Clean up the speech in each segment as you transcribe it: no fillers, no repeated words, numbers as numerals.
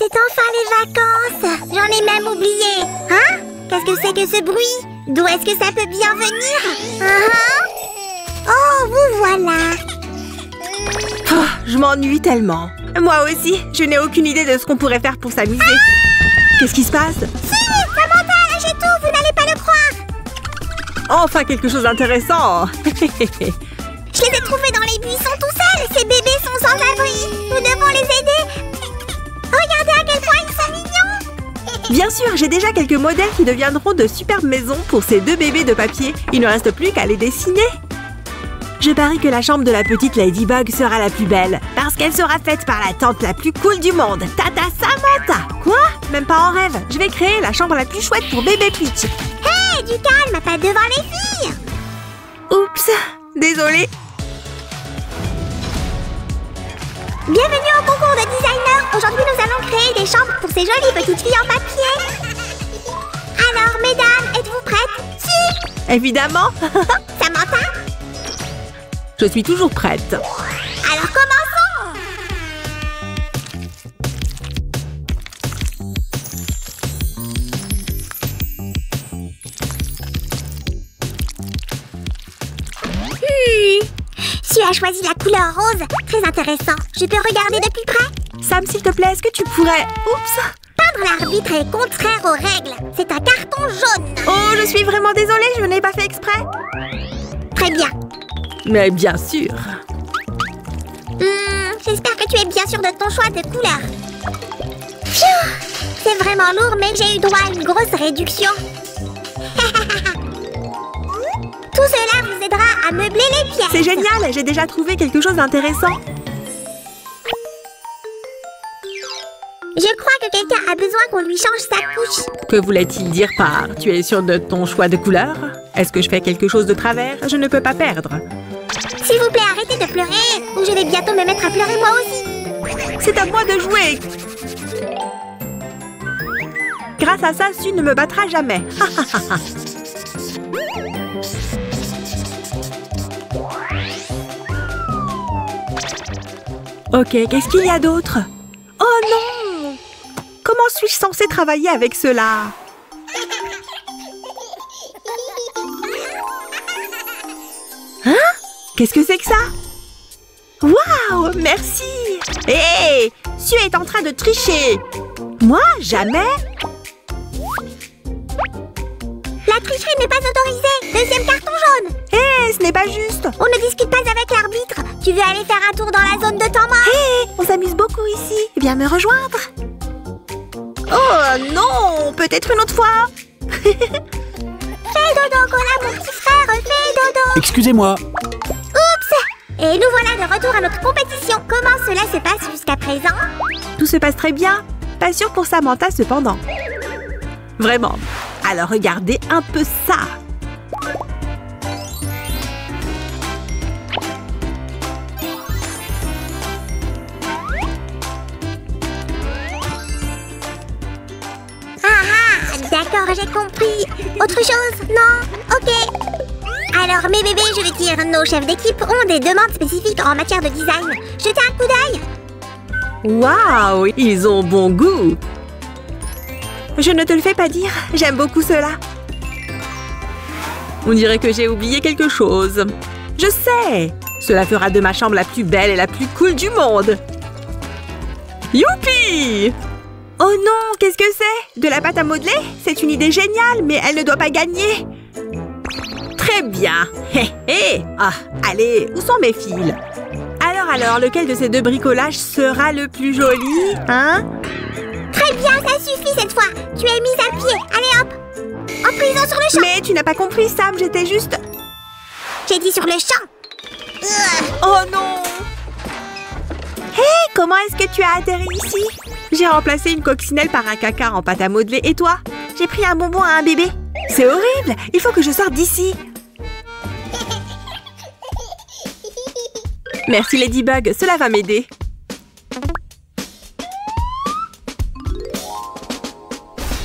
c'est enfin les vacances. J'en ai même oublié. Hein? Qu'est-ce que c'est que ce bruit? D'où est-ce que ça peut bien venir? Oh, vous voilà. Oh, je m'ennuie tellement. Moi aussi, je n'ai aucune idée de ce qu'on pourrait faire pour s'amuser. Qu'est-ce qui se passe? Si, Samantha a lâché tout, vous n'allez pas le croire. Enfin, quelque chose d'intéressant. Je les ai trouvés dans les buissons tout seuls. Ces bébés sont sans abri. Nous devons les aider. Regardez à quel point ils sont mignons. Bien sûr, j'ai déjà quelques modèles qui deviendront de superbes maisons pour ces deux bébés de papier. Il ne reste plus qu'à les dessiner. Je parie que la chambre de la petite Ladybug sera la plus belle, parce qu'elle sera faite par la tante la plus cool du monde, Tata Samantha. Quoi? Même pas en rêve. Je vais créer la chambre la plus chouette pour bébé Peach. Hé, du calme, pas devant les filles. Oups, désolée. Bienvenue au concours de designer. Aujourd'hui, nous allons créer des chambres pour ces jolies petites filles en papier. Alors, mesdames, êtes-vous prêtes? Si. Évidemment. Samantha? Je suis toujours prête. Alors, commençons. Tu as choisi la couleur rose. Très intéressant. Je peux regarder de plus près? Sam, s'il te plaît, est-ce que tu pourrais... Oups! Peindre l'arbitre est contraire aux règles. C'est un carton jaune. Oh, je suis vraiment désolée, je n'ai pas fait exprès. Très bien. Mais bien sûr. J'espère que tu es bien sûr de ton choix de couleur. Pfiou! C'est vraiment lourd, mais j'ai eu droit à une grosse réduction. Tout cela vous aidera à meubler les pièces. C'est génial, j'ai déjà trouvé quelque chose d'intéressant. Je crois que quelqu'un a besoin qu'on lui change sa couche. Que voulait-il dire par « Tu es sûre de ton choix de couleur » Est-ce que je fais quelque chose de travers? Je ne peux pas perdre. S'il vous plaît, arrêtez de pleurer, ou je vais bientôt me mettre à pleurer moi aussi. C'est à moi de jouer. Grâce à ça, Sue ne me battra jamais. Ok, qu'est-ce qu'il y a d'autre? Oh non! Comment suis-je censée travailler avec cela? Hein? Qu'est-ce que c'est que ça? Waouh! Merci! Hé! Sue est en train de tricher! Moi? Jamais? La tricherie n'est pas autorisée. Deuxième carton jaune. Hé! Ce n'est pas juste! On ne discute pas avec l'arbitre. Tu veux aller faire un tour dans la zone de temps mort? Hé! On s'amuse beaucoup ici. Viens me rejoindre. Oh non! Peut-être une autre fois? Fais dodo, Cola, mon petit frère. Fais dodo. Excusez-moi. Oups! Et nous voilà de retour à notre compétition. Comment cela se passe jusqu'à présent? Tout se passe très bien. Pas sûr pour Samantha cependant. Vraiment. Alors regardez un peu ça. D'accord, j'ai compris. Autre chose? Non? Ok. Alors, mes bébés, je vais dire, nos chefs d'équipe ont des demandes spécifiques en matière de design. Jetez un coup d'œil. Waouh! Ils ont bon goût. Je ne te le fais pas dire. J'aime beaucoup cela. On dirait que j'ai oublié quelque chose. Je sais! Cela fera de ma chambre la plus belle et la plus cool du monde. Youpi! Oh non, qu'est-ce que c'est? De la pâte à modeler? C'est une idée géniale, mais elle ne doit pas gagner. Très bien. Hé, hé. Ah, allez, où sont mes fils? Alors, lequel de ces deux bricolages sera le plus joli? Hein? Très bien, ça suffit cette fois. Tu es mise à pied. Allez hop. En prison sur le champ. Mais tu n'as pas compris, Sam, j'étais juste... J'ai dit sur le champ. Oh non! Hé, comment est-ce que tu as atterri ici? J'ai remplacé une coccinelle par un caca en pâte à modeler. Et toi? J'ai pris un bonbon à un bébé. C'est horrible! Il faut que je sorte d'ici. Merci Ladybug, cela va m'aider.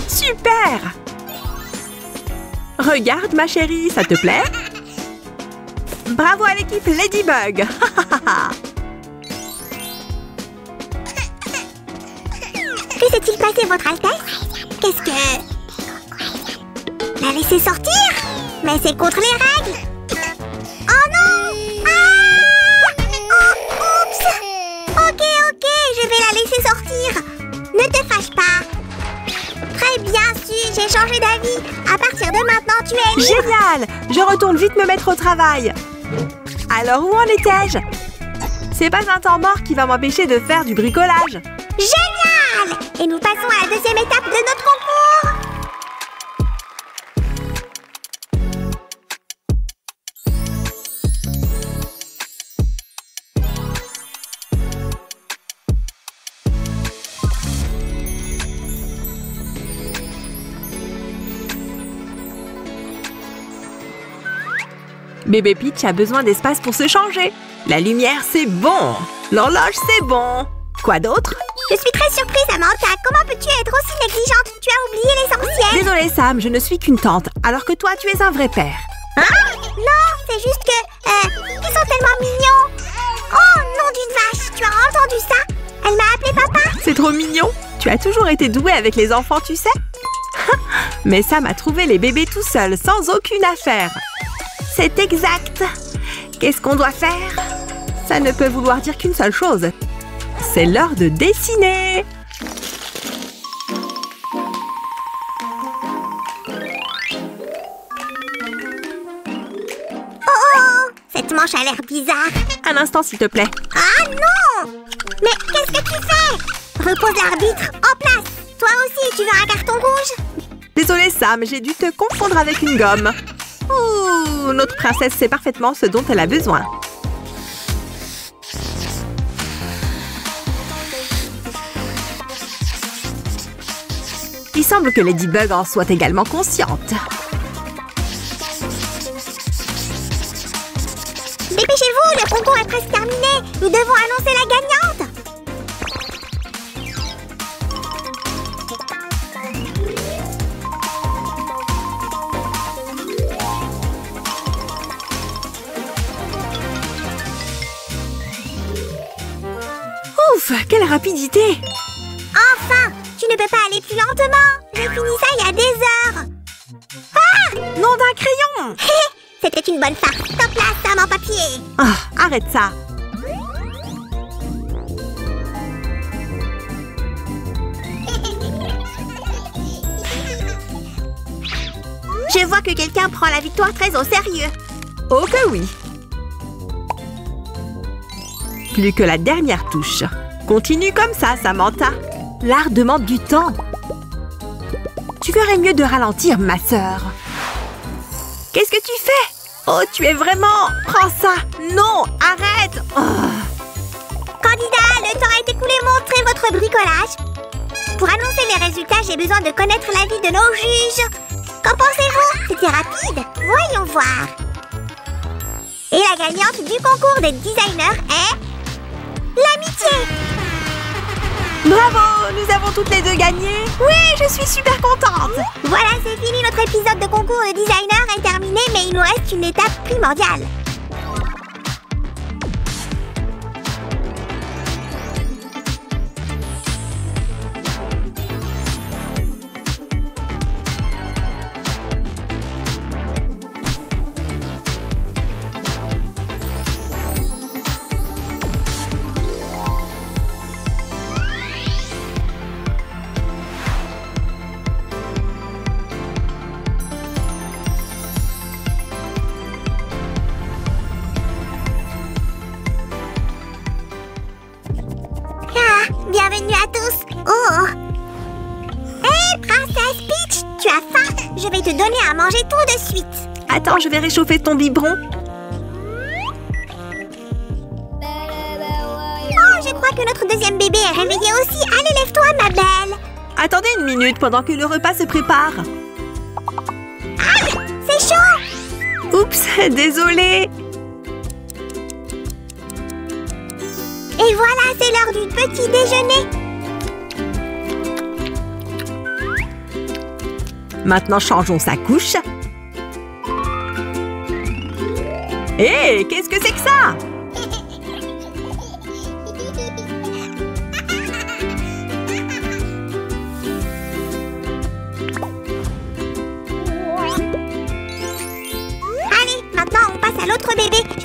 Super! Regarde ma chérie, ça te plaît? Bravo à l'équipe Ladybug! Que s'est-il passé, votre Altesse? Qu'est-ce que... La laisser sortir? Mais c'est contre les règles! Oh non! Ah! Oh, oups! Ok, je vais la laisser sortir. Ne te fâche pas. Très bien su, j'ai changé d'avis. À partir de maintenant, tu es libre. Génial! Je retourne vite me mettre au travail. Alors, où en étais-je? C'est pas un temps mort qui va m'empêcher de faire du bricolage. Génial! Et nous passons à la deuxième étape de notre concours. Bébé Peach a besoin d'espace pour se changer. La lumière, c'est bon. L'horloge, c'est bon. Quoi d'autre? Je suis très surprise, Samantha. Comment peux-tu être aussi négligente? Tu as oublié l'essentiel. Désolée, Sam, je ne suis qu'une tante, alors que toi, tu es un vrai père. Hein? Non, c'est juste que... ils sont tellement mignons. Oh, nom d'une vache, tu as entendu ça? Elle m'a appelé papa. C'est trop mignon. Tu as toujours été douée avec les enfants, tu sais. Mais Sam a trouvé les bébés tout seul, sans aucune affaire. C'est exact. Qu'est-ce qu'on doit faire? Ça ne peut vouloir dire qu'une seule chose. C'est l'heure de dessiner. Oh, cette manche a l'air bizarre. Un instant, s'il te plaît. Ah non! Mais qu'est-ce que tu fais? Repose l'arbitre en place. Toi aussi, tu veux un carton rouge? Désolée, Sam, j'ai dû te confondre avec une gomme. Ouh, notre princesse sait parfaitement ce dont elle a besoin. Il semble que Ladybug en soit également consciente. Dépêchez-vous, le concours est presque terminé. Nous devons annoncer la gagnante. Ouf, quelle rapidité! Enfin, tu ne peux pas aller plus lentement. J'ai fini ça il y a des heures. Ah! Nom d'un crayon! C'était une bonne farce. Top là, Sam en papier. Ah, arrête ça! Je vois que quelqu'un prend la victoire très au sérieux. Oh que oui! Plus que la dernière touche. Continue comme ça, Samantha. L'art demande du temps. Tu ferais mieux de ralentir, ma sœur. Qu'est-ce que tu fais? Oh, tu es vraiment... Prends ça! Non, arrête! Oh. Candidat, le temps est écoulé. Montrez votre bricolage. Pour annoncer les résultats, j'ai besoin de connaître l'avis de nos juges. Qu'en pensez-vous? C'était rapide. Voyons voir. Et la gagnante du concours des designers est... l'amitié. Bravo! Nous avons toutes les deux gagné! Oui, je suis super contente! Voilà, c'est fini. Notre épisode de concours de designer est terminé, mais il nous reste une étape primordiale. Bienvenue à tous. Oh! Hé, princesse Peach, tu as faim? Je vais te donner à manger tout de suite. Attends, je vais réchauffer ton biberon. Oh, je crois que notre deuxième bébé est réveillé aussi. Allez, lève-toi, ma belle. Attendez une minute pendant que le repas se prépare. Aïe, c'est chaud. Oups, désolée. Et voilà, c'est l'heure du petit déjeuner. Maintenant, changeons sa couche. Hé, qu'est-ce que c'est que ça?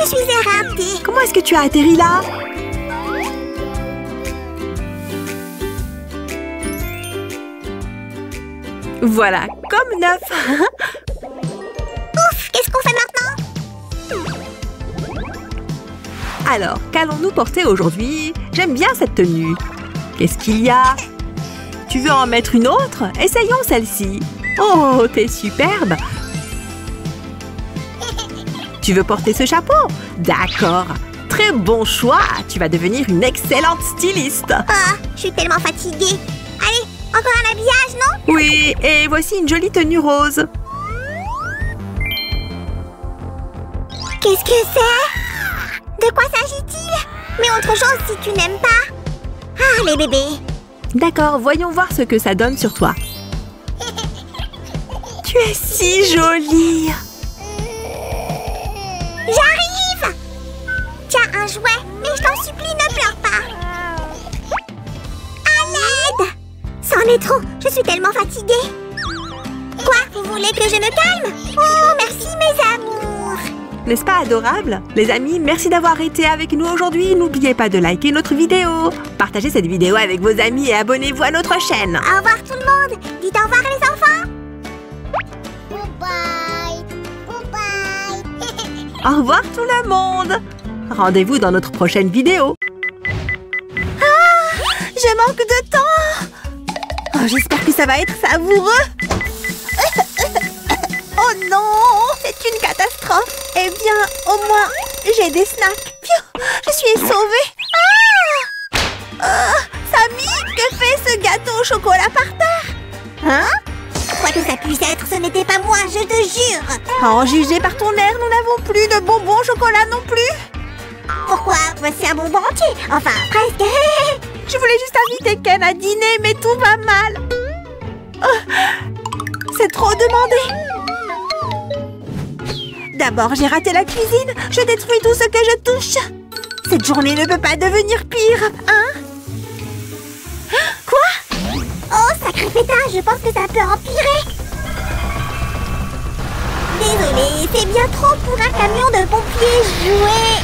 Je suis éreintée. Comment est-ce que tu as atterri là? Voilà, comme neuf. Ouf, qu'est-ce qu'on fait maintenant? Alors, qu'allons-nous porter aujourd'hui? J'aime bien cette tenue. Qu'est-ce qu'il y a? Tu veux en mettre une autre? Essayons celle-ci. Oh, t'es superbe. Tu veux porter ce chapeau? D'accord. Très bon choix. Tu vas devenir une excellente styliste. Oh, je suis tellement fatiguée. Allez, encore un habillage, non? Oui, et voici une jolie tenue rose. Qu'est-ce que c'est? De quoi s'agit-il? Mais autre chose si tu n'aimes pas. Ah, les bébés. D'accord, voyons voir ce que ça donne sur toi. Tu es si jolie. J'arrive! Tiens, un jouet, mais je t'en supplie, ne pleure pas. À l'aide! C'en est trop, je suis tellement fatiguée. Quoi, vous voulez que je me calme? Oh, merci mes amours. N'est-ce pas adorable? Les amis, merci d'avoir été avec nous aujourd'hui. N'oubliez pas de liker notre vidéo. Partagez cette vidéo avec vos amis et abonnez-vous à notre chaîne. Au revoir tout le monde. Dites au revoir les enfants. Au revoir tout le monde. Rendez-vous dans notre prochaine vidéo. Ah, je manque de temps. Oh, j'espère que ça va être savoureux. Oh non, c'est une catastrophe. Eh bien, au moins, j'ai des snacks. Pfiou, je suis sauvée. Sammy, que fait ce gâteau au chocolat par terre? Hein? Quoi que ça puisse être, ce n'était pas moi, je te jure. À en juger par ton air, nous n'avons plus de bonbons au chocolat non plus. Pourquoi? Voici un bonbon entier. Enfin, presque. Je voulais juste inviter Ken à dîner, mais tout va mal. C'est trop demandé. D'abord, j'ai raté la cuisine. Je détruis tout ce que je touche. Cette journée ne peut pas devenir pire, hein? Quoi? Oh, sacré pétard, je pense que ça peut empirer. Désolée, c'est bien trop pour un camion de pompiers jouet.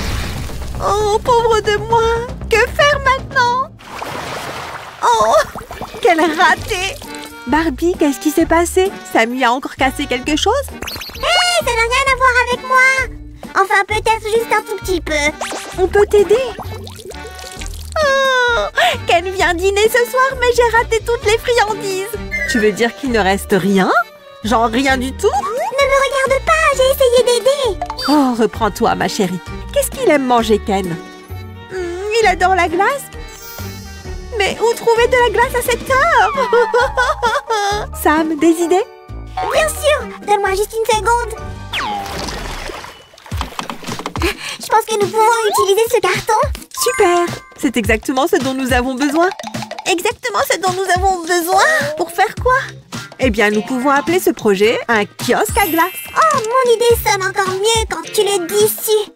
Oh, pauvre de moi. Que faire maintenant? Oh, quel raté. Barbie, qu'est-ce qui s'est passé? Sammy a encore cassé quelque chose? Hé, ça n'a rien à voir avec moi. Enfin, peut-être juste un tout petit peu. On peut t'aider? Oh, Ken vient dîner ce soir, mais j'ai raté toutes les friandises. Tu veux dire qu'il ne reste rien? Genre rien du tout? Ne me regarde pas, j'ai essayé d'aider. Oh, reprends-toi, ma chérie. Qu'est-ce qu'il aime manger, Ken? Il adore la glace. Mais où trouver de la glace à cette heure? Sam, des idées? Bien sûr, donne-moi juste une seconde. Je pense que nous pouvons utiliser ce carton. Super! C'est exactement ce dont nous avons besoin. Exactement ce dont nous avons besoin? Pour faire quoi? Eh bien, nous pouvons appeler ce projet un kiosque à glace. Oh, mon idée sonne encore mieux quand tu le dis si.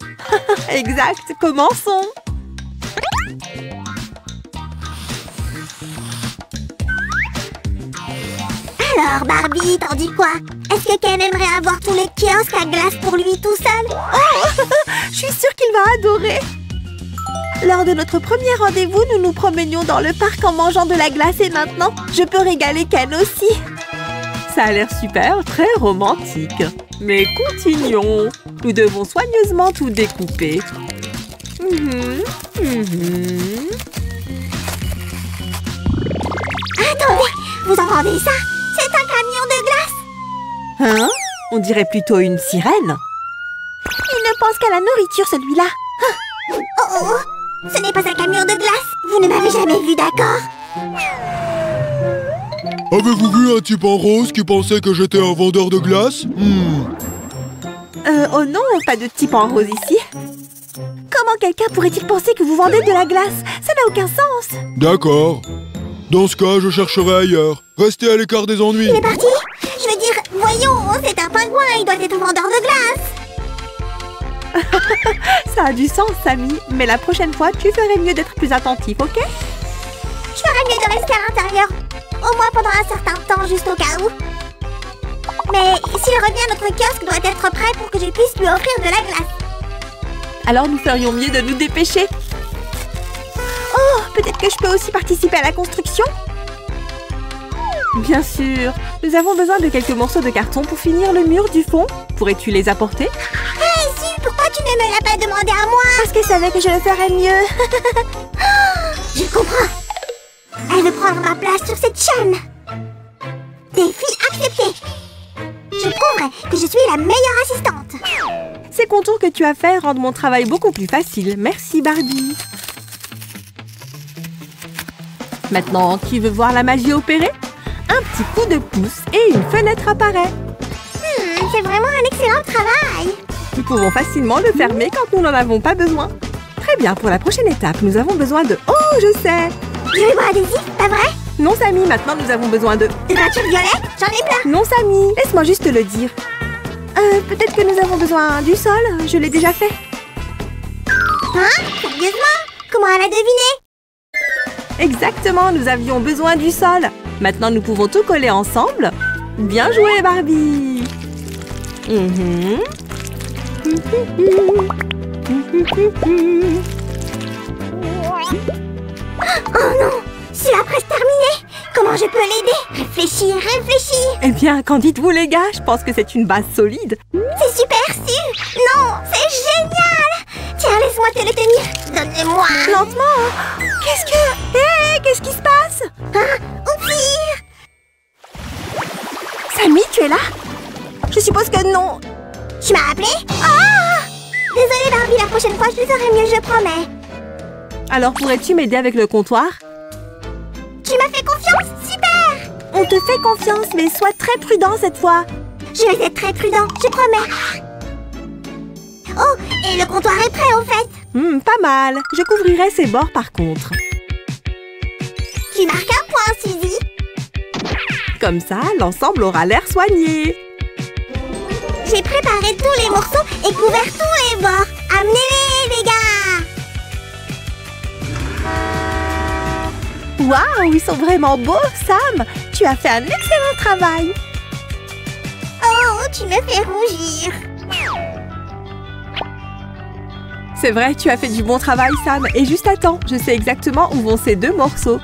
Exact, commençons. Alors, Barbie, t'en dis quoi? Est-ce que Ken aimerait avoir tous les kiosques à glace pour lui tout seul? Oh, je suis sûre qu'il va adorer. Lors de notre premier rendez-vous, nous nous promenions dans le parc en mangeant de la glace et maintenant, je peux régaler Ken aussi. Ça a l'air super, très romantique. Mais continuons. Nous devons soigneusement tout découper. Attendez, vous entendez ça? C'est un camion de glace. Hein? On dirait plutôt une sirène. Il ne pense qu'à la nourriture, celui-là. Oh, ce n'est pas un camion de glace. Vous ne m'avez jamais vu, d'accord? Avez-vous vu un type en rose qui pensait que j'étais un vendeur de glace? Oh non, pas de type en rose ici. Comment quelqu'un pourrait-il penser que vous vendez de la glace? Ça n'a aucun sens. D'accord. Dans ce cas, je chercherai ailleurs. Restez à l'écart des ennuis. Il est parti? Je veux dire, voyons, c'est un pingouin, il doit être vendeur de glace. Ça a du sens, Sammy. Mais la prochaine fois, tu ferais mieux d'être plus attentif, ok? Je ferais mieux de rester à l'intérieur. Au moins pendant un certain temps, juste au cas où. Mais s'il revient, notre kiosque doit être prêt pour que je puisse lui offrir de la glace. Alors nous ferions mieux de nous dépêcher. Oh, peut-être que je peux aussi participer à la construction? Bien sûr. Nous avons besoin de quelques morceaux de carton pour finir le mur du fond. Pourrais-tu les apporter? Hé, Sue, pourquoi tu ne me l'as pas demandé à moi? Parce qu'elle savait que je le ferais mieux. Je comprends. Elle veut prendre ma place sur cette chaîne. Défi accepté. Je prouverai que je suis la meilleure assistante. Ces contours que tu as faits rendent mon travail beaucoup plus facile. Merci, Barbie. Maintenant, qui veut voir la magie opérer? Un petit coup de pouce et une fenêtre apparaît. C'est vraiment un excellent travail. Nous pouvons facilement le fermer quand nous n'en avons pas besoin. Très bien, pour la prochaine étape, nous avons besoin de... Oh, je sais! Du ruban adhésif, pas vrai? Non, Sammy, maintenant nous avons besoin de... De peinture violette? J'en ai plein. Non, Sammy, laisse-moi juste te le dire. Peut-être que nous avons besoin du sol, je l'ai déjà fait. Hein? Sérieusement? Comment elle a deviné? Exactement, nous avions besoin du sol. Maintenant, nous pouvons tout coller ensemble. Bien joué, Barbie. Oh non! C'est la presque terminée! Comment je peux l'aider? Réfléchis, réfléchis! Eh bien, qu'en dites-vous, les gars? Je pense que c'est une base solide. C'est super, Sue! Non, c'est génial! Tiens, laisse-moi te le tenir. Donnez-moi! Lentement! Qu'est-ce que... Hé, qu'est-ce qui se passe? Hein? Au pire! Sammy, tu es là? Je suppose que non. Tu m'as appelé? Ah! Désolée, Barbie, la prochaine fois, je le ferai mieux, je promets. Alors, pourrais-tu m'aider avec le comptoir? Tu m'as fait confiance? Super! On te fait confiance, mais sois très prudent cette fois. Je vais être très prudent, je promets. Oh, et le comptoir est prêt, en fait. Pas mal. Je couvrirai ses bords, par contre. Tu marques un point, Suzy. Comme ça, l'ensemble aura l'air soigné. J'ai préparé tous les morceaux et couvert tous les bords. Amenez-les, les gars! Waouh, ils sont vraiment beaux, Sam! Tu as fait un excellent travail! Oh, tu me fais rougir! C'est vrai, tu as fait du bon travail, Sam. Et juste à temps, je sais exactement où vont ces deux morceaux.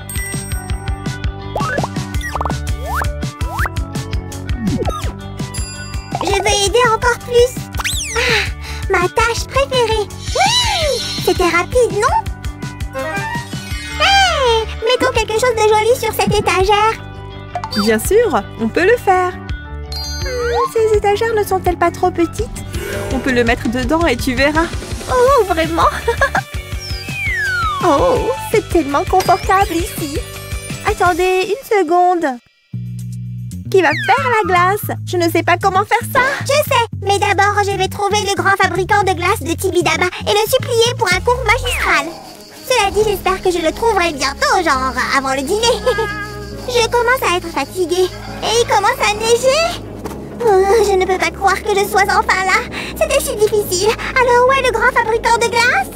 Je veux aider encore plus! Ah, ma tâche préférée! Oui! C'était rapide, non? Hey! Mettons quelque chose de joli sur cette étagère! Bien sûr, on peut le faire. Ces étagères ne sont-elles pas trop petites? On peut le mettre dedans et tu verras. Oh, vraiment? Oh, c'est tellement confortable ici. Attendez une seconde. Qui va faire la glace? Je ne sais pas comment faire ça. Je sais, mais d'abord, je vais trouver le grand fabricant de glace de Tibidaba et le supplier pour un cours magistral. Cela dit, j'espère que je le trouverai bientôt, genre avant le dîner. Je commence à être fatiguée et il commence à neiger. Oh, je ne peux pas croire que je sois enfin là. C'était si difficile. Alors où est le grand fabricant de glace?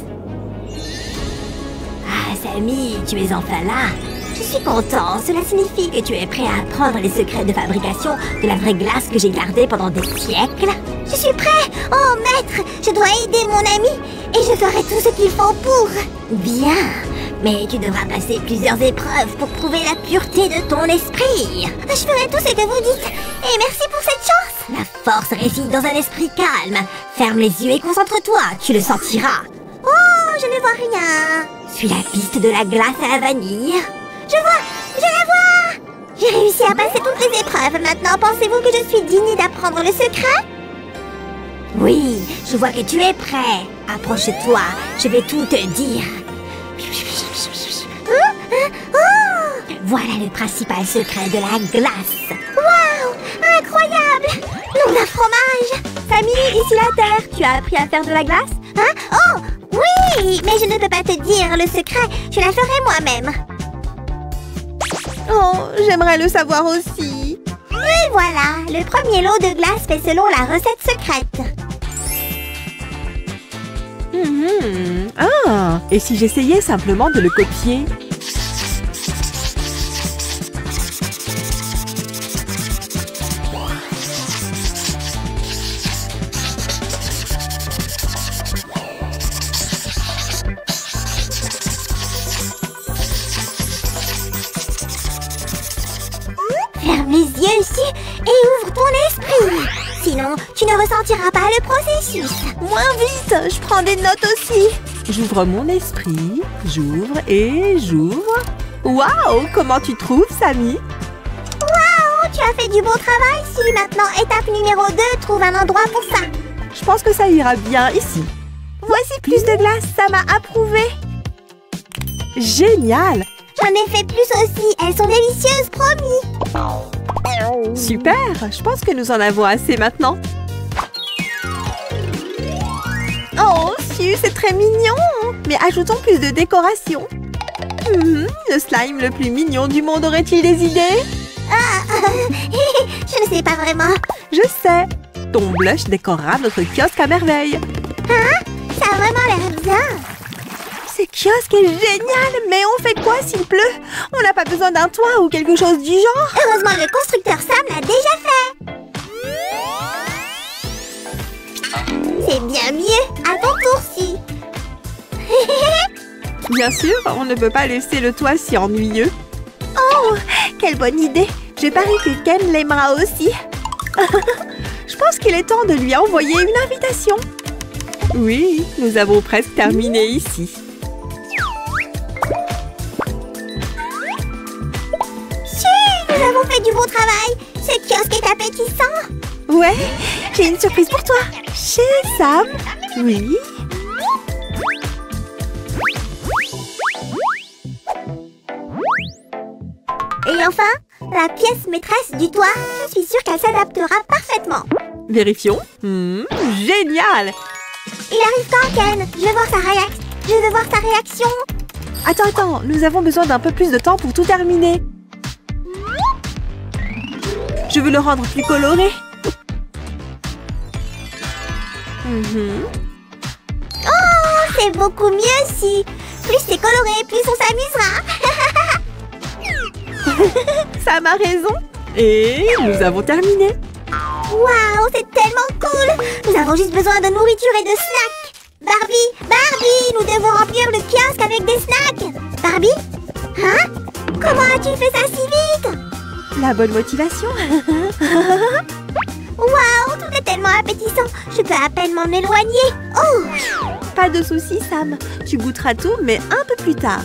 Ah, Sammy, tu es enfin là. Je suis content. Cela signifie que tu es prêt à apprendre les secrets de fabrication de la vraie glace que j'ai gardée pendant des siècles. Je suis prêt. Oh, maître, je dois aider mon ami et je ferai tout ce qu'il faut pour. Bien, mais tu devras passer plusieurs épreuves pour prouver la pureté de ton esprit. Je ferai tout ce que vous dites et merci pour cette chance. La force réside dans un esprit calme. Ferme les yeux et concentre-toi, tu le sentiras. Oh, je ne vois rien. Suis la piste de la glace à la vanille. Je vois, je la vois. J'ai réussi à passer toutes les épreuves. Maintenant, pensez-vous que je suis digne d'apprendre le secret? Oui, je vois que tu es prêt. Approche-toi, je vais tout te dire. Voilà le principal secret de la glace. Waouh, incroyable. Nom d'un fromage. Sammy, ici la terre. Tu as appris à faire de la glace? Hein? Oh, oui, mais je ne peux pas te dire le secret. Je la ferai moi-même. Oh, j'aimerais le savoir aussi. Et voilà, le premier lot de glace fait selon la recette secrète. Ah, et si j'essayais simplement de le copier? Ferme les yeux et ouvre ton esprit. Sinon, tu ne ressentiras pas le processus. Moins vite, je prends des notes aussi. J'ouvre mon esprit, j'ouvre et j'ouvre. Waouh, comment tu trouves, Samy? Waouh, tu as fait du bon travail, Si. Maintenant, étape numéro 2, trouve un endroit pour ça. Je pense que ça ira bien ici. Voici plus de glace, ça m'a approuvé. Génial! J'en ai fait plus aussi, elles sont délicieuses, promis. Super, je pense que nous en avons assez maintenant. Oh, c'est très mignon. Mais ajoutons plus de décoration. Le slime le plus mignon du monde aurait-il des idées? Je ne sais pas vraiment. Je sais. Ton blush décorera notre kiosque à merveille. Hein? Ça a vraiment l'air bien. Ce kiosque est génial, mais on fait quoi s'il pleut? On n'a pas besoin d'un toit ou quelque chose du genre. Heureusement, le constructeur Sam l'a déjà fait. C'est bien mieux. À ton tour, Si. Bien sûr, on ne peut pas laisser le toit si ennuyeux. Oh, quelle bonne idée. Je parie que Ken l'aimera aussi. Je pense qu'il est temps de lui envoyer une invitation. Oui, nous avons presque terminé ici. Nous avons fait du bon travail. Ce kiosque est appétissant. Ouais, j'ai une surprise pour toi. Chez Sam. Oui. Et enfin, la pièce maîtresse du toit. Je suis sûre qu'elle s'adaptera parfaitement. Vérifions. Génial. Il arrive quand, Ken? Je veux voir sa réaction. Attends, nous avons besoin d'un peu plus de temps pour tout terminer. Je veux le rendre plus coloré. Oh, c'est beaucoup mieux, Si. Plus c'est coloré, plus on s'amusera. Sam a raison. Et nous avons terminé. Waouh, c'est tellement cool. Nous avons juste besoin de nourriture et de snacks. Barbie, nous devons remplir le kiosque avec des snacks. Barbie? Hein? Comment as-tu fait ça si vite? La bonne motivation. Waouh, tout est tellement appétissant. Je peux à peine m'en éloigner. Oh! Pas de soucis, Sam. Tu goûteras tout, mais un peu plus tard.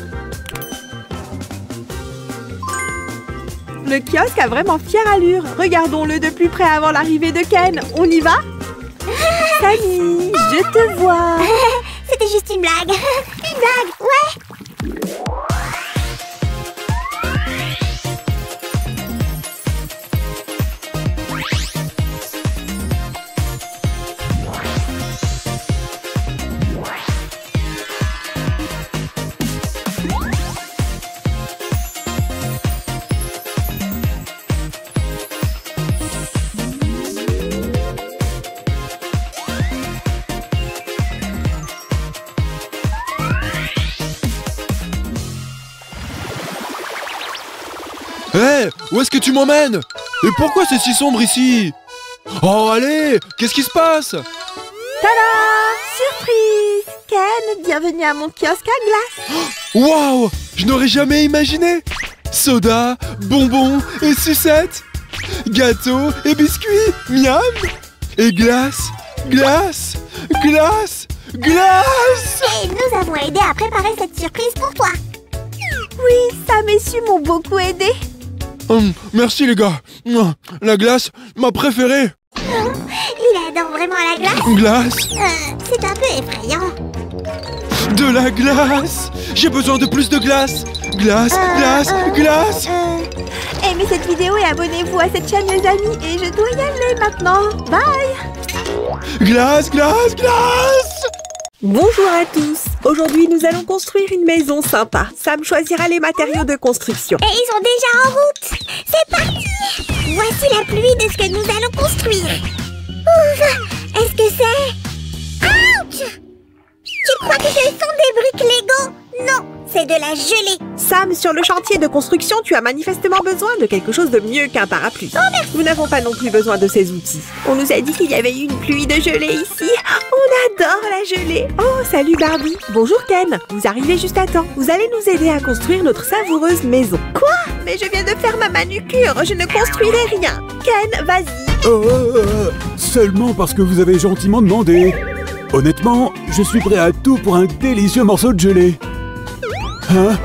Le kiosque a vraiment fière allure. Regardons-le de plus près avant l'arrivée de Ken. On y va? Samy, je te vois. C'était juste une blague. Une blague, ouais. Hé, où est-ce que tu m'emmènes? Et pourquoi c'est si sombre ici? Oh, allez, qu'est-ce qui se passe? Tada! Surprise! Ken, bienvenue à mon kiosque à glace. Waouh, je n'aurais jamais imaginé. Soda, bonbons et sucettes. Gâteaux et biscuits, miam. Et glace, glace, glace, glace. Et nous avons aidé à préparer cette surprise pour toi. Oui, Sam et Su m'ont beaucoup aidé. Merci les gars. La glace, ma préférée. Il adore vraiment la glace. Glace. C'est un peu effrayant. De la glace. J'ai besoin de plus de glace. Glace, glace, glace. Aimez cette vidéo et abonnez-vous à cette chaîne les amis. Et je dois y aller maintenant. Bye. Glace, glace, glace. Bonjour à tous. Aujourd'hui, nous allons construire une maison sympa. Sam choisira les matériaux de construction. Et ils sont déjà en route. C'est parti. Voici la pluie de ce que nous allons construire. Ouf. Est-ce que c'est... Ouch. Tu crois que ce sont des briques Lego? Non, c'est de la gelée. Sam, sur le chantier de construction, tu as manifestement besoin de quelque chose de mieux qu'un parapluie. Oh, merci. Nous n'avons pas non plus besoin de ces outils. On nous a dit qu'il y avait eu une pluie de gelée ici. On adore la gelée. Oh, salut Barbie. Bonjour Ken. Vous arrivez juste à temps. Vous allez nous aider à construire notre savoureuse maison. Quoi? Mais je viens de faire ma ma manucure. Je ne construirai rien. Ken, vas-y. Seulement parce que vous avez gentiment demandé. Honnêtement, je suis prêt à tout pour un délicieux morceau de gelée. Hein?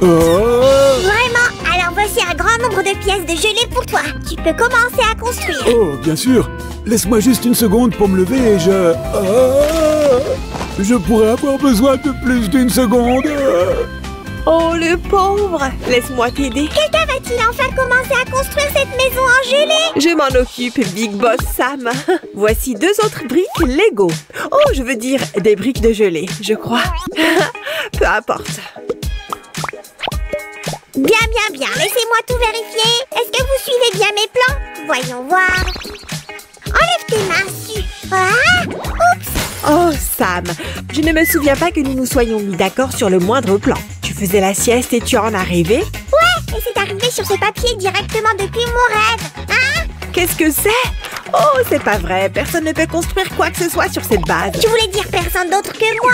Vraiment? Alors voici un grand nombre de pièces de gelée pour toi. Tu peux commencer à construire. Oh, bien sûr. Laisse-moi juste une seconde pour me lever et je pourrais avoir besoin de plus d'une seconde. Oh, le pauvre. Laisse-moi t'aider. Quelqu'un va-t-il enfin commencer à construire cette maison en gelée? Je m'en occupe, Big Boss Sam. Voici 2 autres briques Lego. Oh, je veux dire des briques de gelée, je crois. Peu importe. Bien. Laissez-moi tout vérifier. Est-ce que vous suivez bien mes plans? Voyons voir. Enlève tes mains dessus. Ah! Oups! Oh, Sam, je ne me souviens pas que nous nous soyons mis d'accord sur le moindre plan. Tu faisais la sieste et tu en as rêvé? Ouais, et c'est arrivé sur ce papier directement depuis mon rêve. Hein? Qu'est-ce que c'est? Oh, c'est pas vrai. Personne ne peut construire quoi que ce soit sur cette base. Tu voulais dire personne d'autre que moi?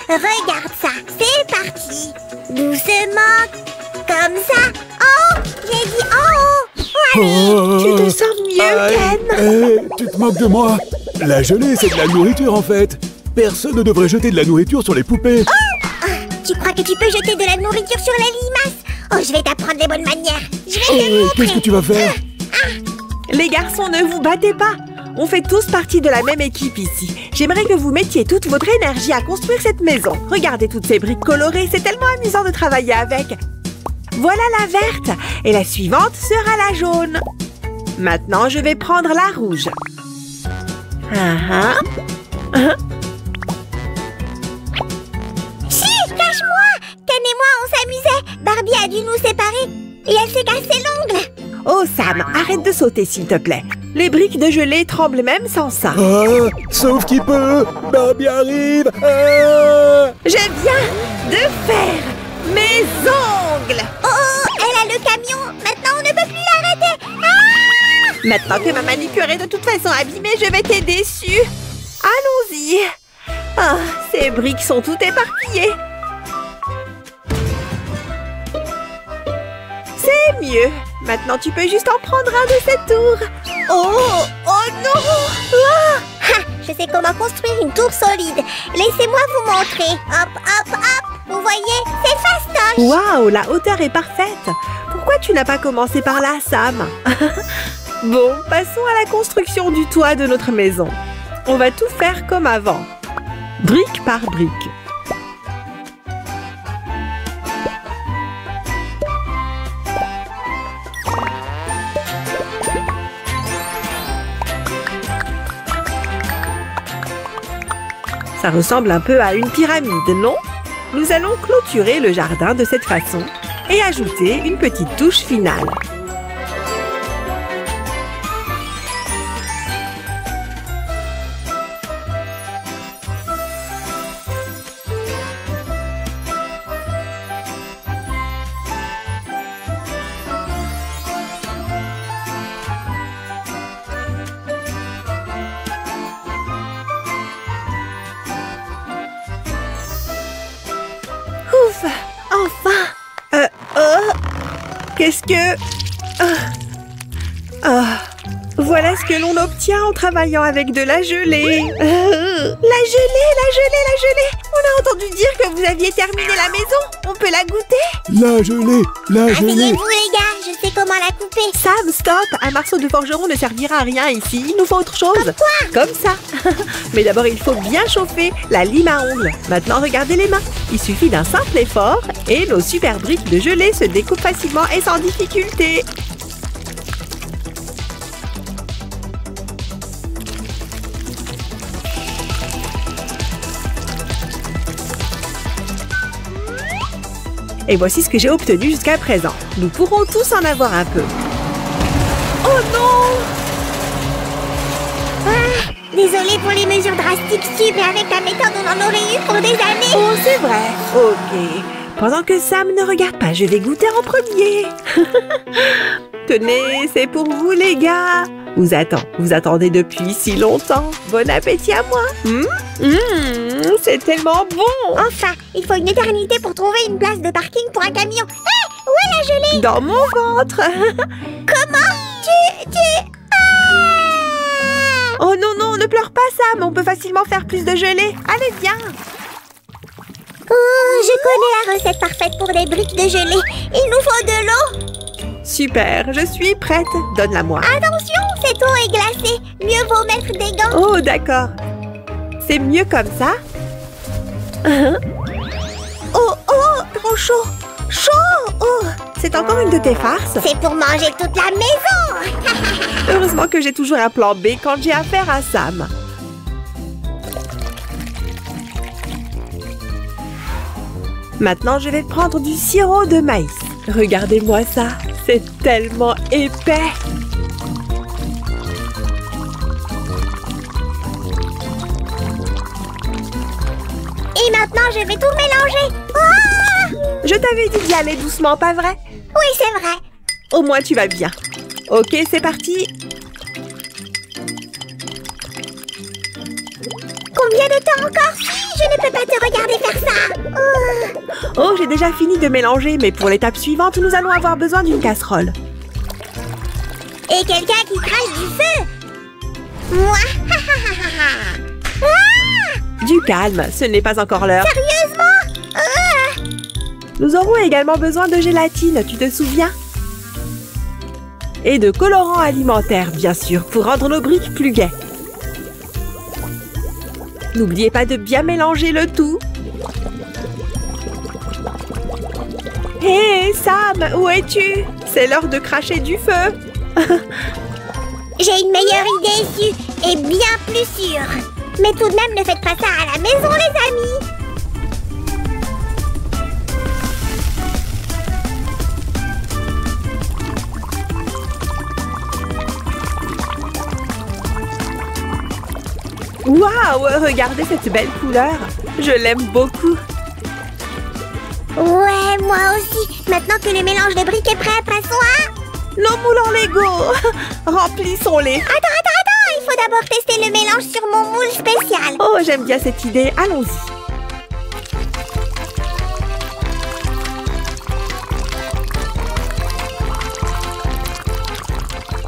Regarde ça, c'est parti. Doucement, comme ça. Oh, j'ai dit en haut. Allez. Tu te sens mieux, Ken? Tu te moques de moi? La gelée, c'est de la nourriture en fait. Personne ne devrait jeter de la nourriture sur les poupées. Tu crois que tu peux jeter de la nourriture sur les limaces? Oh, je vais t'apprendre les bonnes manières. Je vais te montrer. Qu'est-ce que tu vas faire? Les garçons, ne vous battez pas. On fait tous partie de la même équipe ici. J'aimerais que vous mettiez toute votre énergie à construire cette maison. Regardez toutes ces briques colorées, c'est tellement amusant de travailler avec. Voilà la verte et la suivante sera la jaune. Maintenant, je vais prendre la rouge. Chut, cache-moi. Ken et moi, on s'amusait. Barbie a dû nous séparer et elle s'est cassé l'ongle. Oh Sam, arrête de sauter s'il te plaît. Les briques de gelée tremblent même sans ça. Sauf qui peut. Barbie arrive. Je viens de faire mes ongles. Oh, elle a le camion. Maintenant, on ne peut plus l'arrêter. Ah! Maintenant que ma manucure est de toute façon abîmée, je vais t'aider dessus. Allons-y. Ah, ces briques sont toutes éparpillées. C'est mieux. Maintenant, tu peux juste en prendre un de ces tours. Oh non! Ha, je sais comment construire une tour solide. Laissez-moi vous montrer. Hop. Vous voyez, c'est fastoche. Waouh, la hauteur est parfaite. Pourquoi tu n'as pas commencé par là, Sam? Bon, passons à la construction du toit de notre maison. On va tout faire comme avant. Brique par brique. Ça ressemble un peu à une pyramide, non? Nous allons clôturer le jardin de cette façon et ajouter une petite touche finale. Ouf! Enfin! Qu'est-ce que... Voilà ce que l'on obtient en travaillant avec de la gelée. La gelée! On a entendu dire que vous aviez terminé la maison. On peut la goûter? La gelée! Asseyez-vous les gars, je sais comment la couper. Sam, stop! Un marceau de forgeron ne servira à rien ici. Il nous faut autre chose. Comme quoi? Comme ça. Mais d'abord, il faut bien chauffer la lime à ongles. Maintenant, regardez les mains. Il suffit d'un simple effort et nos super briques de gelée se découpent facilement et sans difficulté. Et voici ce que j'ai obtenu jusqu'à présent. Nous pourrons tous en avoir un peu. Oh non! Désolée pour les mesures drastiques, Stu, mais avec ta méthode, on en aurait eu pour des années. Oh, c'est vrai. Ok. Pendant que Sam ne regarde pas, je vais goûter en premier. Tenez, c'est pour vous, les gars. Vous attendez depuis si longtemps. Bon appétit à moi. C'est tellement bon. Enfin, il faut une éternité pour trouver une place de parking pour un camion. Hé, où est la gelée? gelée. Dans mon ventre. Comment? Oh non, non, ne pleure pas, Sam. On peut facilement faire plus de gelée. Allez, viens. Oh, je connais la recette parfaite pour des briques de gelée. Il nous faut de l'eau. Super, je suis prête. Donne-la moi. Attention, cette eau est glacée. Mieux vaut mettre des gants. Oh, d'accord. C'est mieux comme ça. Oh, oh, trop chaud. Chaud. Oh, c'est encore une de tes farces. C'est pour manger toute la maison. Heureusement que j'ai toujours un plan B quand j'ai affaire à Sam. Maintenant, je vais prendre du sirop de maïs. Regardez-moi ça, c'est tellement épais. Et maintenant, je vais tout mélanger. Ah! Je t'avais dit d'y aller doucement, pas vrai? Oui, c'est vrai. Au moins, tu vas bien. Ok, c'est parti. Combien de temps encore? Je ne peux pas te regarder faire ça. Oh, j'ai déjà fini de mélanger, mais pour l'étape suivante, nous allons avoir besoin d'une casserole. Et quelqu'un qui crache du feu. Moi. Ah! Du calme, ce n'est pas encore l'heure. Sérieusement? Ah! Nous aurons également besoin de gélatine, tu te souviens? Et de colorants alimentaires, bien sûr, pour rendre nos briques plus gaies. N'oubliez pas de bien mélanger le tout. Hé, Sam, où es-tu? C'est l'heure de cracher du feu. J'ai une meilleure idée issue et bien plus sûre. Mais tout de même, ne faites pas ça à la maison, les amis. Waouh, regardez cette belle couleur. Je l'aime beaucoup. Ouais, moi aussi. Maintenant que le mélange de briques est prêt, passons à... Nos moules en Lego. Remplissons-les. Attends. Il faut d'abord tester le mélange sur mon moule spécial. Oh, j'aime bien cette idée. Allons-y.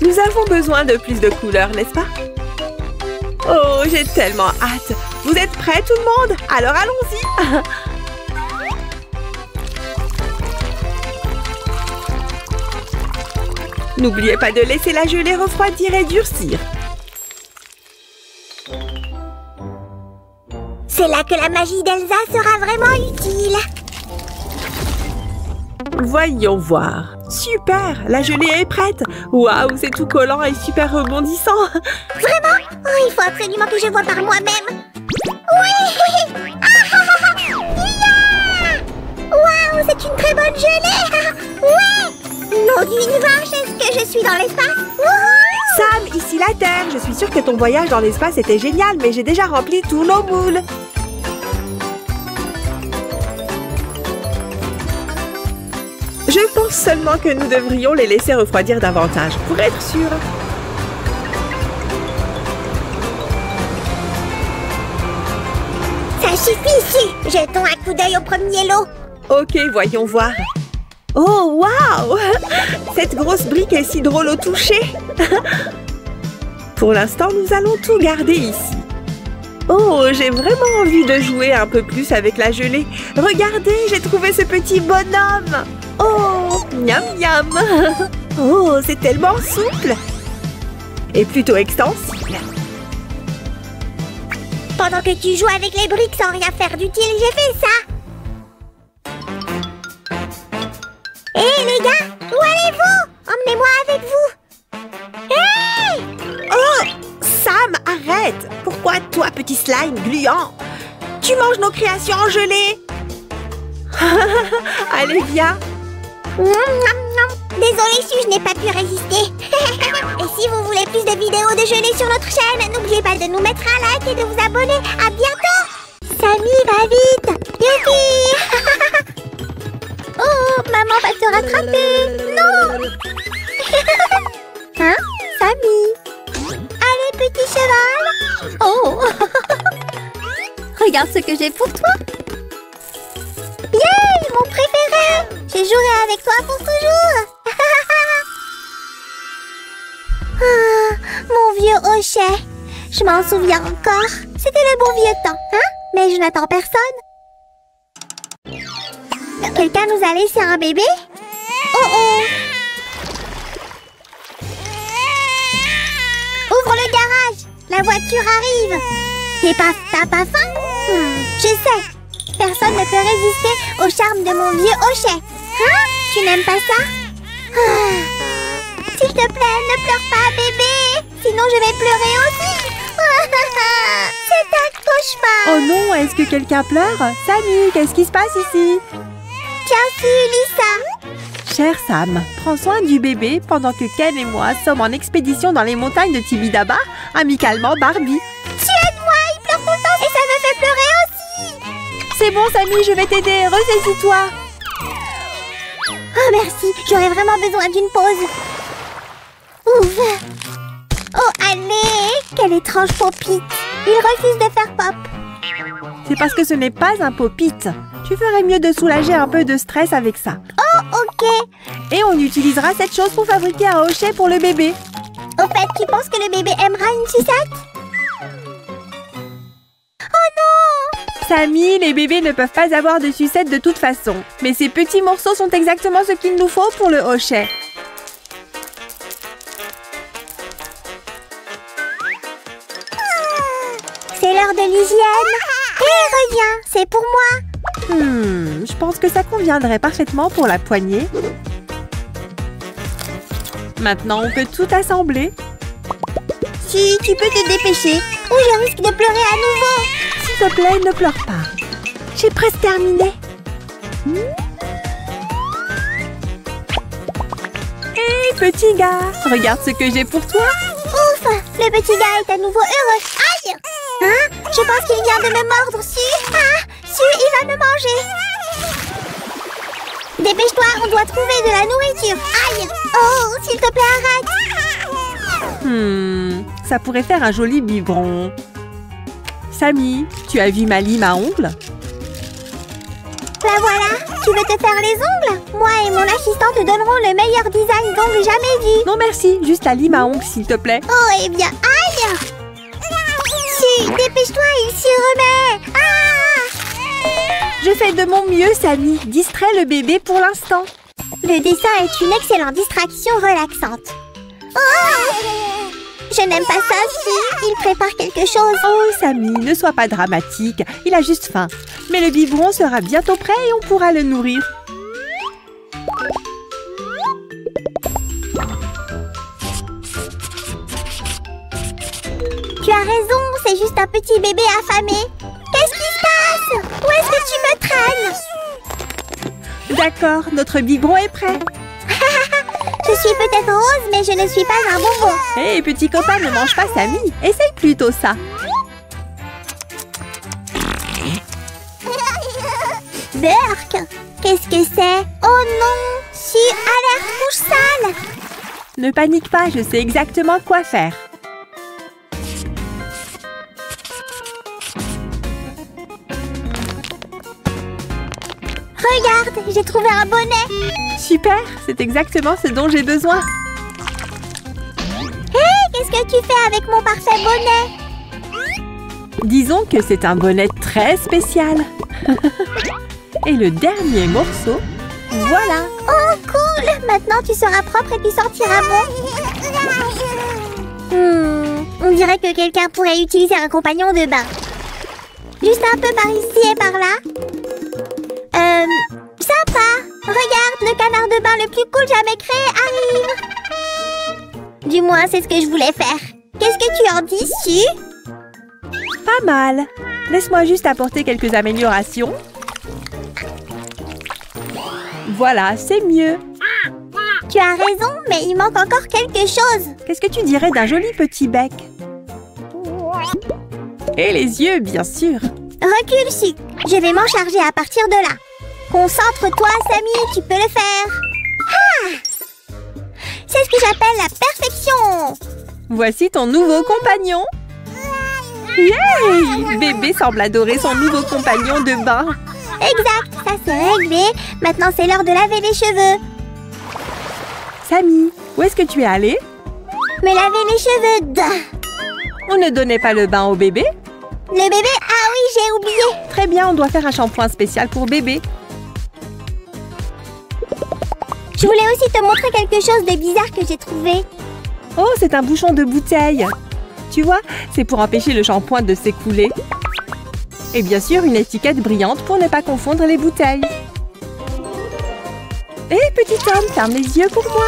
Nous avons besoin de plus de couleurs, n'est-ce pas? Oh, j'ai tellement hâte. Vous êtes prêts, tout le monde? Alors, allons-y. N'oubliez pas de laisser la gelée refroidir et durcir. C'est là que la magie d'Elsa sera vraiment utile. Voyons voir. Super, la gelée est prête. Waouh, c'est tout collant et super rebondissant. Vraiment? Oh, il faut absolument que je vois par moi-même. Oui! Yeah! Waouh, c'est une très bonne gelée. Ouais! Nom d'une vache, est-ce que je suis dans l'espace? Sam, ici la Terre. Je suis sûre que ton voyage dans l'espace était génial, mais j'ai déjà rempli tous nos moules. Je pense seulement que nous devrions les laisser refroidir davantage, pour être sûr. Ça suffit, jetons un coup d'œil au premier lot. Ok, voyons voir. Oh, waouh! Cette grosse brique est si drôle au toucher. Pour l'instant, nous allons tout garder ici. Oh, j'ai vraiment envie de jouer un peu plus avec la gelée. Regardez, j'ai trouvé ce petit bonhomme. Oh, miam miam. Oh, c'est tellement souple. Et plutôt extensible. Pendant que tu joues avec les briques sans rien faire d'utile, j'ai fait ça. Hé les gars, où allez-vous? Emmenez-moi avec vous. Hé! Oh, Sam, arrête. Pourquoi toi, petit slime gluant? Tu manges nos créations en gelée. Allez, viens. Désolée, je n'ai pas pu résister. Et si vous voulez plus de vidéos de gelée sur notre chaîne, n'oubliez pas de nous mettre un like et de vous abonner. À bientôt. Samy, va vite. Youpi. Oh, maman va te rattraper. Non. Hein, Samy? Allez, petit cheval. Oh! Regarde ce que j'ai pour toi! Yay, mon préféré. Je jouerai avec toi pour toujours. hochet. Je m'en souviens encore. C'était le bon vieux temps, hein? Mais je n'attends personne. Quelqu'un nous a laissé un bébé? Oh oh! Ouvre le garage! La voiture arrive! T'as pas faim? Je sais. Personne ne peut résister au charme de mon vieux hochet. Hein? Tu n'aimes pas ça? S'il te plaît, ne pleure pas, bébé! Sinon je vais pleurer aussi! C'est un cauchemar! Oh non, est-ce que quelqu'un pleure? Sammy, qu'est-ce qui se passe ici? Tiens, Lisa! Cher Sam, prends soin du bébé pendant que Ken et moi sommes en expédition dans les montagnes de Tibidaba, amicalement Barbie. Tu aides moi, il pleure tout le temps et ça me fait pleurer aussi! C'est bon, Sammy, je vais t'aider, ressaisis-toi! Oh merci, j'aurais vraiment besoin d'une pause. Ouf! Oh allez! Quelle étrange popite! Il refuse de faire pop. C'est parce que ce n'est pas un pop-it. Tu ferais mieux de soulager un peu de stress avec ça. Oh ok! Et on utilisera cette chose pour fabriquer un hochet pour le bébé. Au fait, tu penses que le bébé aimera une sucette? Oh non! Sammy, les bébés ne peuvent pas avoir de sucette de toute façon. Mais ces petits morceaux sont exactement ce qu'il nous faut pour le hochet. C'est l'heure de l'hygiène. Hé, reviens, c'est pour moi. Je pense que ça conviendrait parfaitement pour la poignée. Maintenant, on peut tout assembler. Si, tu peux te dépêcher, ou je risque de pleurer à nouveau. S'il te plaît, ne pleure pas. J'ai presque terminé. Hé, petit gars, regarde ce que j'ai pour toi. Ouf, le petit gars est à nouveau heureux. Aïe! Hein? Je pense qu'il vient de me mordre, Su. Ah, Su, il va me manger. Dépêche-toi, on doit trouver de la nourriture. Aïe! Oh, s'il te plaît, arrête. Ça pourrait faire un joli biberon. Sammy, tu as vu ma lime à ongles? La voilà. Tu veux te faire les ongles? Moi et mon assistant te donneront le meilleur design d'ongles jamais vu. Non merci, juste la lime à ongles s'il te plaît. Oh, eh bien, aïe! Si, dépêche-toi, il s'y remet. Ah! Je fais de mon mieux, Sammy. Distrais le bébé pour l'instant. Le dessin est une excellente distraction relaxante. Oh! Je n'aime pas ça, si. Il prépare quelque chose. Oh, Sammy, ne sois pas dramatique. Il a juste faim. Mais le biberon sera bientôt prêt et on pourra le nourrir. Tu as raison, c'est juste un petit bébé affamé. Qu'est-ce qui se passe? Où est-ce que tu me traînes? D'accord, notre biberon est prêt. Je suis peut-être rose, mais je ne suis pas un bonbon. Hé, petit copain, ne mange pas Sammy. Essaye plutôt ça. Burk, qu'est-ce que c'est? Oh non, Su a l'air rouge sale. Ne panique pas, je sais exactement quoi faire. Regarde, j'ai trouvé un bonnet. Super, c'est exactement ce dont j'ai besoin. Hé, qu'est-ce que tu fais avec mon parfait bonnet? Disons que c'est un bonnet très spécial. Et le dernier morceau, voilà. Oh, cool! Maintenant, tu seras propre et tu sentiras bon. On dirait que quelqu'un pourrait utiliser un compagnon de bain. Juste un peu par ici et par là. Sympa! Regarde, le canard de bain le plus cool jamais créé arrive! Du moins, c'est ce que je voulais faire. Qu'est-ce que tu en dis, Su? Pas mal. Laisse-moi juste apporter quelques améliorations. Voilà, c'est mieux. Tu as raison, mais il manque encore quelque chose. Qu'est-ce que tu dirais d'un joli petit bec? Et les yeux, bien sûr. Recule, Su. Je vais m'en charger à partir de là. Concentre-toi, Sammy, tu peux le faire. Ah! C'est ce que j'appelle la perfection. Voici ton nouveau compagnon. Yay! Bébé semble adorer son nouveau compagnon de bain. Exact, ça c'est réglé. Maintenant, c'est l'heure de laver les cheveux. Sammy, où est-ce que tu es allée? Me laver les cheveux. On ne donnait pas le bain au bébé? Le bébé? Ah oui, j'ai oublié. Très bien, on doit faire un shampoing spécial pour bébé. Je voulais aussi te montrer quelque chose de bizarre que j'ai trouvé. Oh, c'est un bouchon de bouteille. Tu vois, c'est pour empêcher le shampoing de s'écouler. Et bien sûr, une étiquette brillante pour ne pas confondre les bouteilles. Hé, petit homme, ferme les yeux pour moi.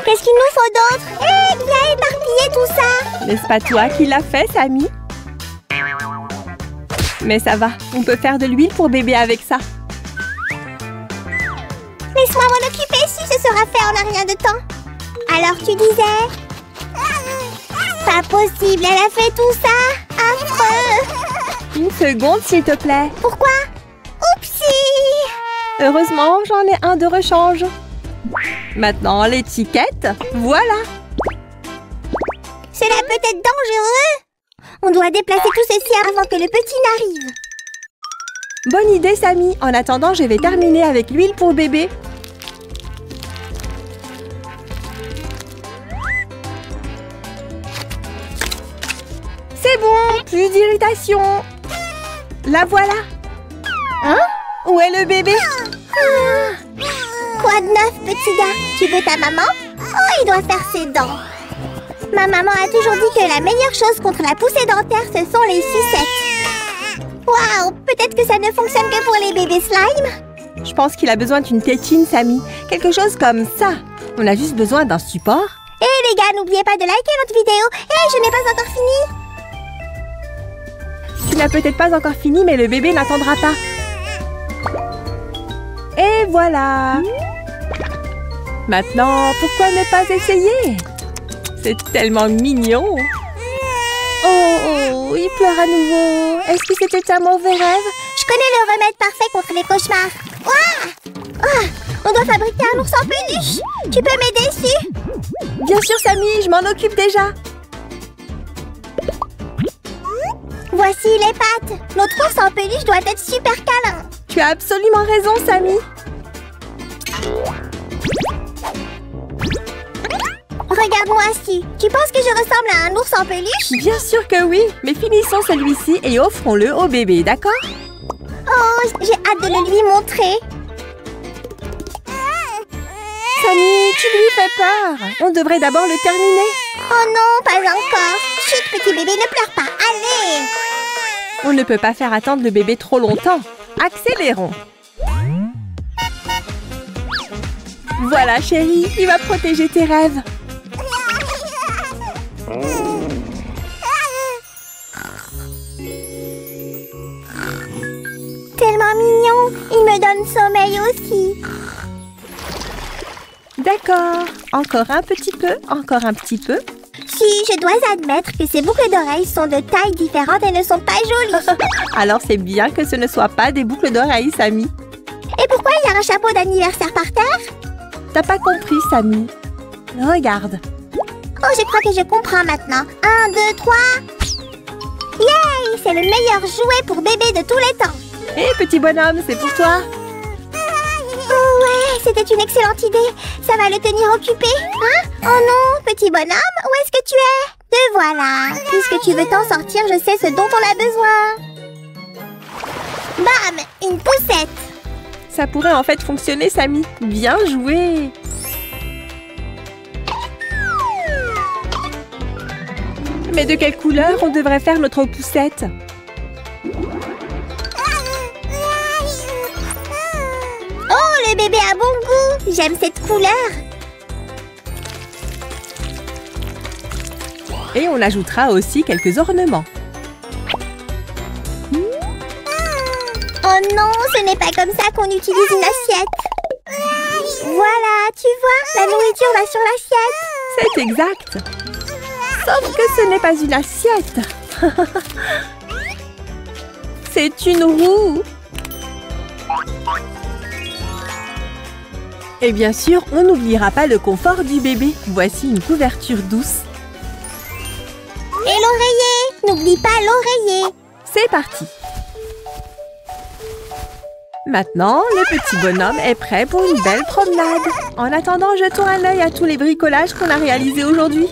Qu'est-ce qu'il nous faut d'autre? Hé, viens éparpiller tout ça. N'est-ce pas toi qui l'as fait, Samy? Mais ça va, on peut faire de l'huile pour bébé avec ça. Laisse-moi m'en occuper si ce sera fait en un rien de temps. Alors tu disais? Pas possible, elle a fait tout ça. Affreux. Une seconde, s'il te plaît. Pourquoi? Oupsie. Heureusement, j'en ai un de rechange. Maintenant, l'étiquette, voilà. Cela peut être dangereux. On doit déplacer tout ceci avant que le petit n'arrive. Bonne idée, Samy. En attendant, je vais terminer avec l'huile pour bébé. C'est bon, plus d'irritation. La voilà. Hein? Où est le bébé? Quoi de neuf, petit gars? Tu veux ta maman? Oh, il doit faire ses dents. Ma maman a toujours dit que la meilleure chose contre la poussée dentaire, ce sont les sucettes. Waouh, peut-être que ça ne fonctionne que pour les bébés slime. Je pense qu'il a besoin d'une tétine, Samy. Quelque chose comme ça. On a juste besoin d'un support. Hé les gars, n'oubliez pas de liker notre vidéo. Hé, je n'ai pas encore fini. Tu n'as peut-être pas encore fini, mais le bébé n'attendra pas. Et voilà. Maintenant, pourquoi ne pas essayer? C'est tellement mignon. Oh, il pleure à nouveau. Est-ce que c'était un mauvais rêve? Je connais le remède parfait contre les cauchemars. On doit fabriquer un ours en peluche. Tu peux m'aider dessus? Bien sûr, Samy, je m'en occupe déjà. Voici les pattes. Notre ours en peluche doit être super câlin. Tu as absolument raison, Samy. Regarde-moi ci. Tu penses que je ressemble à un ours en peluche? Bien sûr que oui, mais finissons celui-ci et offrons-le au bébé, d'accord? Oh, j'ai hâte de le lui montrer. Samy, tu lui fais peur. On devrait d'abord le terminer. Oh non, pas encore. Chut, petit bébé, ne pleure pas. Allez! On ne peut pas faire attendre le bébé trop longtemps. Accélérons. Voilà, chérie, il va protéger tes rêves. Tellement mignon. Il me donne sommeil aussi. D'accord. Encore un petit peu, encore un petit peu. Si, je dois admettre que ces boucles d'oreilles sont de tailles différentes et ne sont pas jolies. Alors c'est bien que ce ne soit pas des boucles d'oreilles, Samy. Et pourquoi il y a un chapeau d'anniversaire par terre? T'as pas compris, Samy. Regarde. Oh, je crois que je comprends maintenant. 1, 2, 3. Yay! C'est le meilleur jouet pour bébé de tous les temps. Hé, petit bonhomme, c'est pour toi. Oh ouais, c'était une excellente idée. Ça va le tenir occupé. Hein? Oh non, petit bonhomme, où est-ce que tu es? Te voilà. Puisque tu veux t'en sortir, je sais ce dont on a besoin. Bam! Une poussette. Ça pourrait en fait fonctionner, Samy. Bien joué. Mais de quelle couleur on devrait faire notre poussette? Oh, le bébé a bon goût. J'aime cette couleur. Et on ajoutera aussi quelques ornements. Oh non, ce n'est pas comme ça qu'on utilise une assiette. Voilà, tu vois, la nourriture va sur l'assiette. C'est exact. Sauf que ce n'est pas une assiette. C'est une roue. Et bien sûr, on n'oubliera pas le confort du bébé. Voici une couverture douce. Et l'oreiller. N'oublie pas l'oreiller. C'est parti. Maintenant, le petit bonhomme est prêt pour une belle promenade. En attendant, jetons un œil à tous les bricolages qu'on a réalisés aujourd'hui.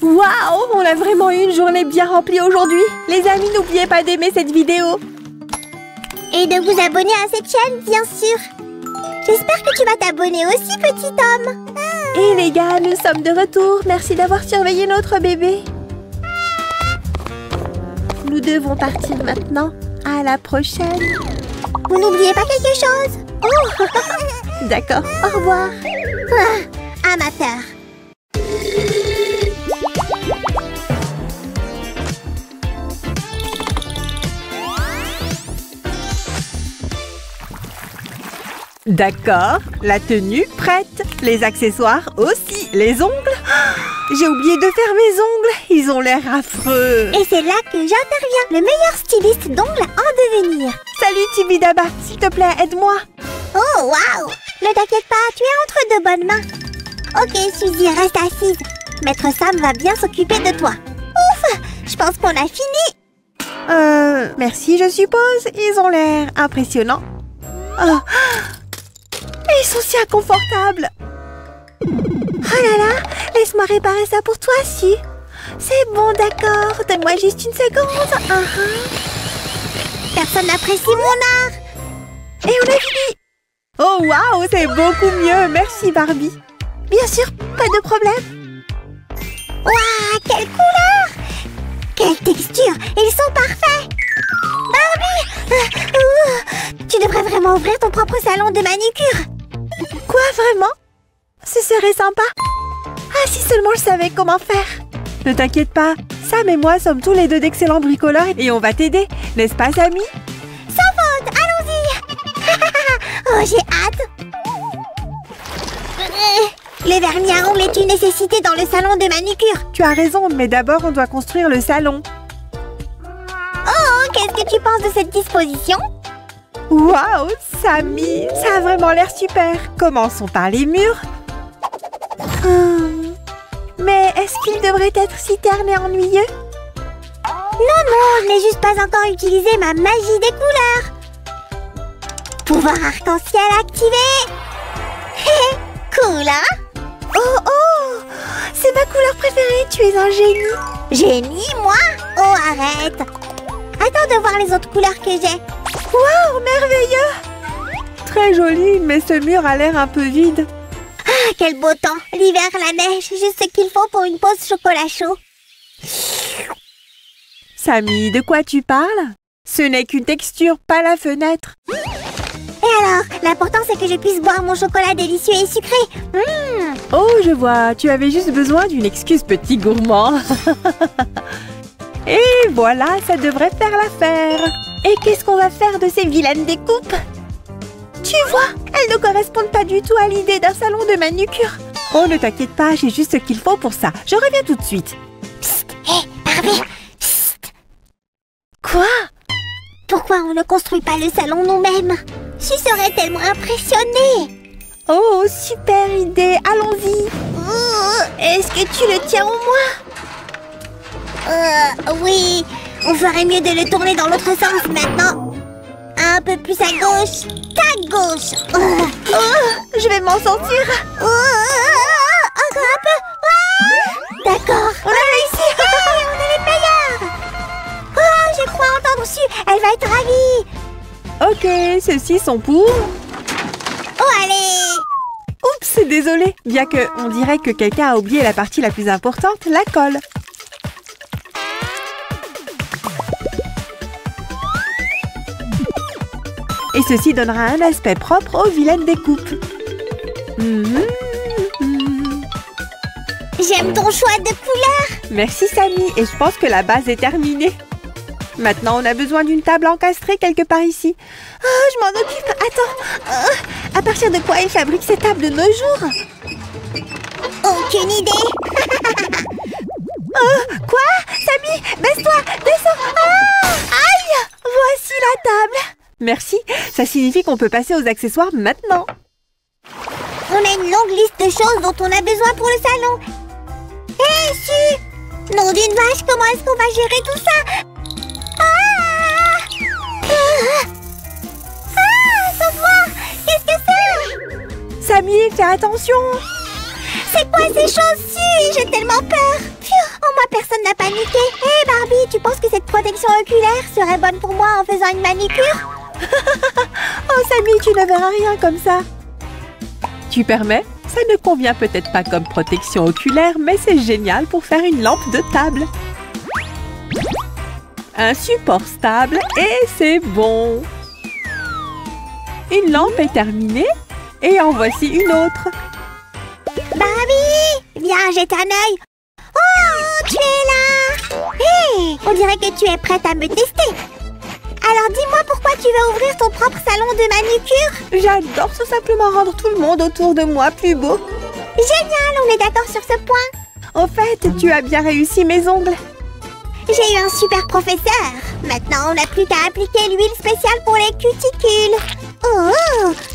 Waouh, on a vraiment eu une journée bien remplie aujourd'hui. Les amis, n'oubliez pas d'aimer cette vidéo. Et de vous abonner à cette chaîne, bien sûr. J'espère que tu vas t'abonner aussi, petit homme. Et les gars, nous sommes de retour. Merci d'avoir surveillé notre bébé. Nous devons partir maintenant. À la prochaine. Vous n'oubliez pas quelque chose? Oh, d'accord, au revoir. Amateur. D'accord, la tenue prête, les accessoires aussi, les ongles. J'ai oublié de faire mes ongles, ils ont l'air affreux. Et c'est là que j'interviens, le meilleur styliste d'ongles en devenir. Salut Tibidaba, s'il te plaît, aide-moi. Oh, waouh! Ne t'inquiète pas, tu es entre de bonnes mains. Ok, Suzy, reste assise. Maître Sam va bien s'occuper de toi. Ouf! Je pense qu'on a fini. Merci, je suppose. Ils ont l'air impressionnants. Oh. Ils sont si inconfortables. Oh là là, laisse-moi réparer ça pour toi, si. C'est bon, d'accord. Donne-moi juste une seconde. Personne n'apprécie mon art. Et on a fini. Oh, waouh, c'est beaucoup mieux. Merci, Barbie. Bien sûr, pas de problème. Waouh, quelle couleur! Quelle texture! Ils sont parfaits! Barbie! Tu devrais vraiment ouvrir ton propre salon de manucure! Quoi, vraiment? Ce serait sympa. Ah, si seulement je savais comment faire. Ne t'inquiète pas, Sam et moi sommes tous les deux d'excellents bricoleurs et on va t'aider, n'est-ce pas, Samy? Sans faute, allons-y! Oh, j'ai hâte! Le vernis à ongles est une nécessité dans le salon de manucure. Tu as raison, mais d'abord on doit construire le salon. Oh, qu'est-ce que tu penses de cette disposition? Waouh, Samy, ça a vraiment l'air super. Commençons par les murs. Mais est-ce qu'il devrait être si terne et ennuyeux? Non, non, je n'ai juste pas encore utilisé ma magie des couleurs. Pouvoir arc-en-ciel activé. Cool, hein? Oh, oh, c'est ma couleur préférée, tu es un génie. Génie, moi? Oh, arrête. Attends de voir les autres couleurs que j'ai. Waouh, merveilleux. Très joli, mais ce mur a l'air un peu vide. Ah, quel beau temps. L'hiver, la neige, juste ce qu'il faut pour une pause chocolat chaud. Samy, de quoi tu parles? Ce n'est qu'une texture, pas la fenêtre. Et alors, l'important c'est que je puisse boire mon chocolat délicieux et sucré. Oh, je vois, tu avais juste besoin d'une excuse, petit gourmand. Et voilà, ça devrait faire l'affaire. Et qu'est-ce qu'on va faire de ces vilaines découpes? Tu vois, elles ne correspondent pas du tout à l'idée d'un salon de manucure. Oh, ne t'inquiète pas, j'ai juste ce qu'il faut pour ça. Je reviens tout de suite. Psst, hé, Barbie, psst. Quoi? Pourquoi on ne construit pas le salon nous-mêmes? Je serais tellement impressionnée. Oh, super idée, allons-y. Est-ce que tu le tiens au moins? Oui, on ferait mieux de le tourner dans l'autre sens maintenant. Un peu plus à gauche. À gauche. Je vais m'en sortir. Encore un peu. D'accord. On a réussi. On est les meilleurs. Oh, je crois entendre su. Elle va être ravie. Ok, ceux-ci sont pour... Oh, allez. Oups, désolé. Bien que on dirait que quelqu'un a oublié la partie la plus importante, la colle. Et ceci donnera un aspect propre aux vilaines découpes. J'aime ton choix de couleur. Merci Samy, et je pense que la base est terminée. Maintenant, on a besoin d'une table encastrée quelque part ici. Oh, je m'en occupe. Attends. À partir de quoi ils fabriquent ces tables de nos jours? Aucune idée. Quoi? Samy, baisse-toi, descends. Ah! Aïe! Voici la table. Merci, ça signifie qu'on peut passer aux accessoires maintenant. On a une longue liste de choses dont on a besoin pour le salon. Hé, Su! Nom d'une vache, comment est-ce qu'on va gérer tout ça? Sauve-moi! Qu'est-ce que c'est? Samy, fais attention. C'est quoi ces choses, Su? J'ai tellement peur. Pfiou, oh, moi, personne n'a paniqué. Hé, Barbie, tu penses que cette protection oculaire serait bonne pour moi en faisant une manucure? Oh, Samy, tu ne verras rien comme ça. Tu permets? Ça ne convient peut-être pas comme protection oculaire, mais c'est génial pour faire une lampe de table. Un support stable et c'est bon. Une lampe est terminée et en voici une autre. Barbie, viens, jette un œil. Oh, tu es là. Hé, on dirait que tu es prête à me tester. Alors dis-moi pourquoi tu veux ouvrir ton propre salon de manucure? J'adore tout simplement rendre tout le monde autour de moi plus beau. Génial, on est d'accord sur ce point. Au fait, tu as bien réussi mes ongles. J'ai eu un super professeur. Maintenant, on n'a plus qu'à appliquer l'huile spéciale pour les cuticules. Oh,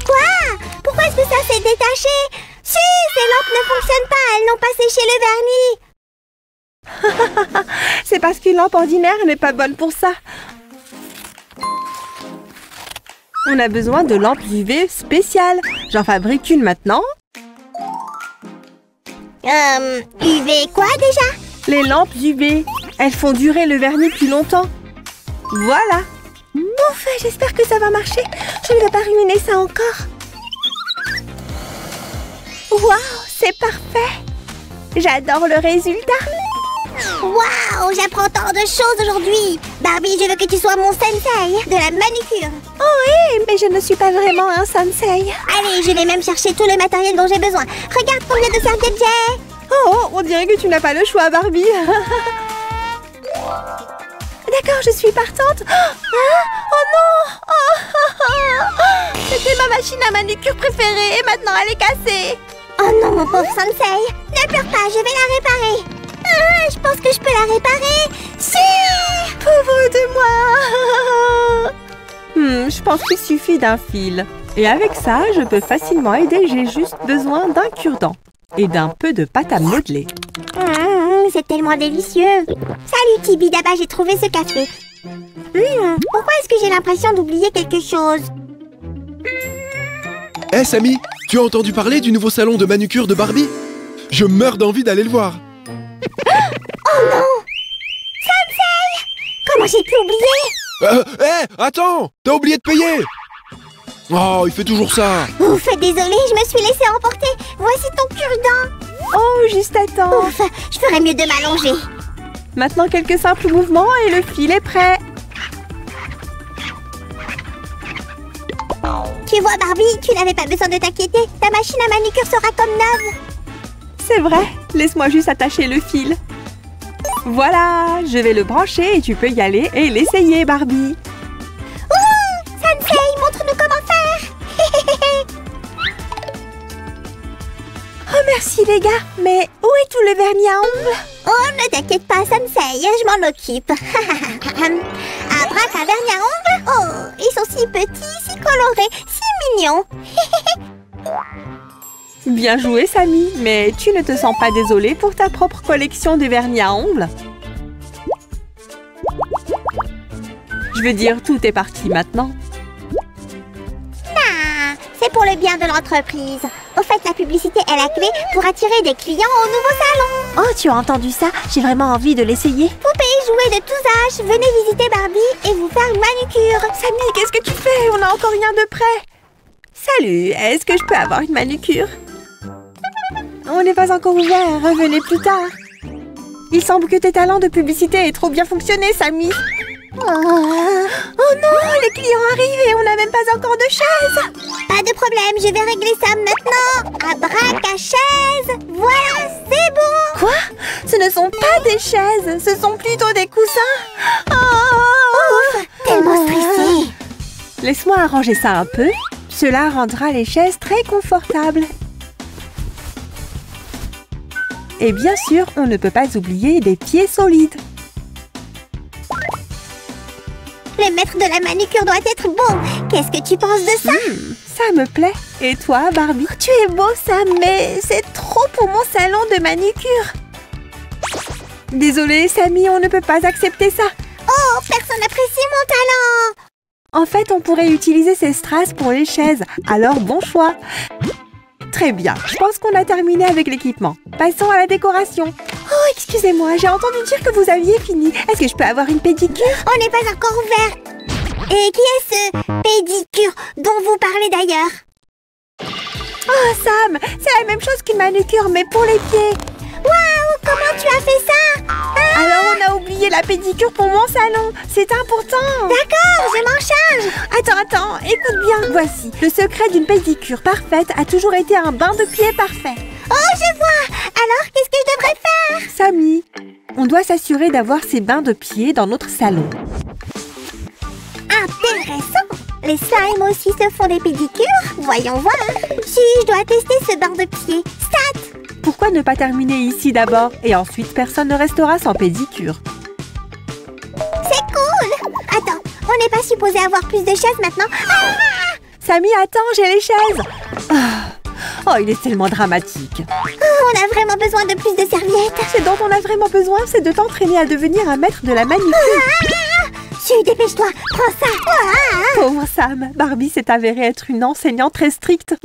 quoi? Pourquoi est-ce que ça s'est détaché? Si, ces lampes ne fonctionnent pas, elles n'ont pas séché le vernis. C'est parce qu'une lampe ordinaire n'est pas bonne pour ça. On a besoin de lampes UV spéciales. J'en fabrique une maintenant. UV quoi déjà? Les lampes UV. Elles font durer le vernis plus longtemps. Voilà. Ouf, j'espère que ça va marcher. Je ne vais pas ruiner ça encore. Waouh, c'est parfait. J'adore le résultat. Waouh, j'apprends tant de choses aujourd'hui. Barbie, je veux que tu sois mon sensei de la manucure. Oh oui, mais je ne suis pas vraiment un sensei. Allez, je vais même chercher tout le matériel dont j'ai besoin. Regarde combien de serviettes j'ai. Oh, on dirait que tu n'as pas le choix, Barbie. D'accord, je suis partante. Oh non. C'était ma machine à manucure préférée et maintenant elle est cassée. Oh non, mon pauvre sensei. Ne pleure pas, je vais la réparer. Je pense que je peux la réparer. Si! Pauvre de moi. Je pense qu'il suffit d'un fil. Et avec ça, je peux facilement aider. J'ai juste besoin d'un cure-dent et d'un peu de pâte à modeler. C'est tellement délicieux. Salut Tibi, d'abord j'ai trouvé ce café. Pourquoi est-ce que j'ai l'impression d'oublier quelque chose? Hé, Samy, tu as entendu parler du nouveau salon de manucure de Barbie? Je meurs d'envie d'aller le voir. Oh non! Sensei! Comment j'ai pu oublier? Attends! T'as oublié de payer! Oh, il fait toujours ça! Ouf, désolée, je me suis laissée emporter. Voici ton cure-dent. Oh, juste à temps. Ouf, je ferais mieux de m'allonger. Maintenant, quelques simples mouvements et le fil est prêt. Tu vois, Barbie, tu n'avais pas besoin de t'inquiéter. Ta machine à manucure sera comme neuve. C'est vrai. Laisse-moi juste attacher le fil. Voilà, je vais le brancher et tu peux y aller et l'essayer, Barbie. Sensei, montre-nous comment faire. Oh, merci les gars. Mais où est tout le vernis à ongles? Oh, ne t'inquiète pas, Sensei, je m'en occupe. Un braque à vernis à ongles? Oh, ils sont si petits, si colorés, si mignons. Bien joué, Samy. Mais tu ne te sens pas désolée pour ta propre collection de vernis à ongles? Je veux dire, tout est parti maintenant. C'est pour le bien de l'entreprise. Au fait, la publicité est la clé pour attirer des clients au nouveau salon. Oh, tu as entendu ça? J'ai vraiment envie de l'essayer. Poupées, jouets de tous âges, venez visiter Barbie et vous faire une manucure. Samy, qu'est-ce que tu fais? On n'a encore rien de prêt. Salut, est-ce que je peux avoir une manucure? On n'est pas encore ouvert, revenez plus tard. Il semble que tes talents de publicité aient trop bien fonctionné, Samy. Oh. Oh non, les clients arrivent et on n'a même pas encore de chaise. Pas de problème, je vais régler ça maintenant. Abracachaises. Voilà, c'est bon. Quoi? Ce ne sont pas des chaises, ce sont plutôt des coussins. Ouf, tellement stressée. Laisse-moi arranger ça un peu. Cela rendra les chaises très confortables. Et bien sûr, on ne peut pas oublier des pieds solides. Le maître de la manucure doit être bon. Qu'est-ce que tu penses de ça? Ça me plaît. Et toi, Barbie? Tu es beau, Sam, mais c'est trop pour mon salon de manucure. Désolée, Sammy, on ne peut pas accepter ça. Oh, personne n'apprécie mon talent. En fait, on pourrait utiliser ces strass pour les chaises. Alors, bon choix. Très bien, je pense qu'on a terminé avec l'équipement. Passons à la décoration. Oh, excusez-moi, j'ai entendu dire que vous aviez fini. Est-ce que je peux avoir une pédicure? On n'est pas encore ouvert. Et qui est ce pédicure dont vous parlez d'ailleurs? Oh, Sam, c'est la même chose qu'une manucure, mais pour les pieds. Waouh, comment tu as fait ça? Alors, on a oublié la pédicure pour mon salon. C'est important. D'accord, je m'en charge. Attends, écoute bien. Voici, le secret d'une pédicure parfaite a toujours été un bain de pied parfait. Oh, je vois. Alors, qu'est-ce que je devrais faire? Sammy, on doit s'assurer d'avoir ces bains de pied dans notre salon. Intéressant. Les slimes aussi se font des pédicures? Voyons voir. Si, je dois tester ce bain de pied. Stat! Pourquoi ne pas terminer ici d'abord? Et ensuite, personne ne restera sans pédicure. C'est cool. Attends, on n'est pas supposé avoir plus de chaises maintenant? Ah! Sammy, attends, j'ai les chaises. Oh, il est tellement dramatique. On a vraiment besoin de plus de serviettes. Ce dont on a vraiment besoin, c'est de t'entraîner à devenir un maître de la manucure. Su, dépêche-toi, prends ça. Pauvre Sam, Barbie s'est avérée être une enseignante très stricte.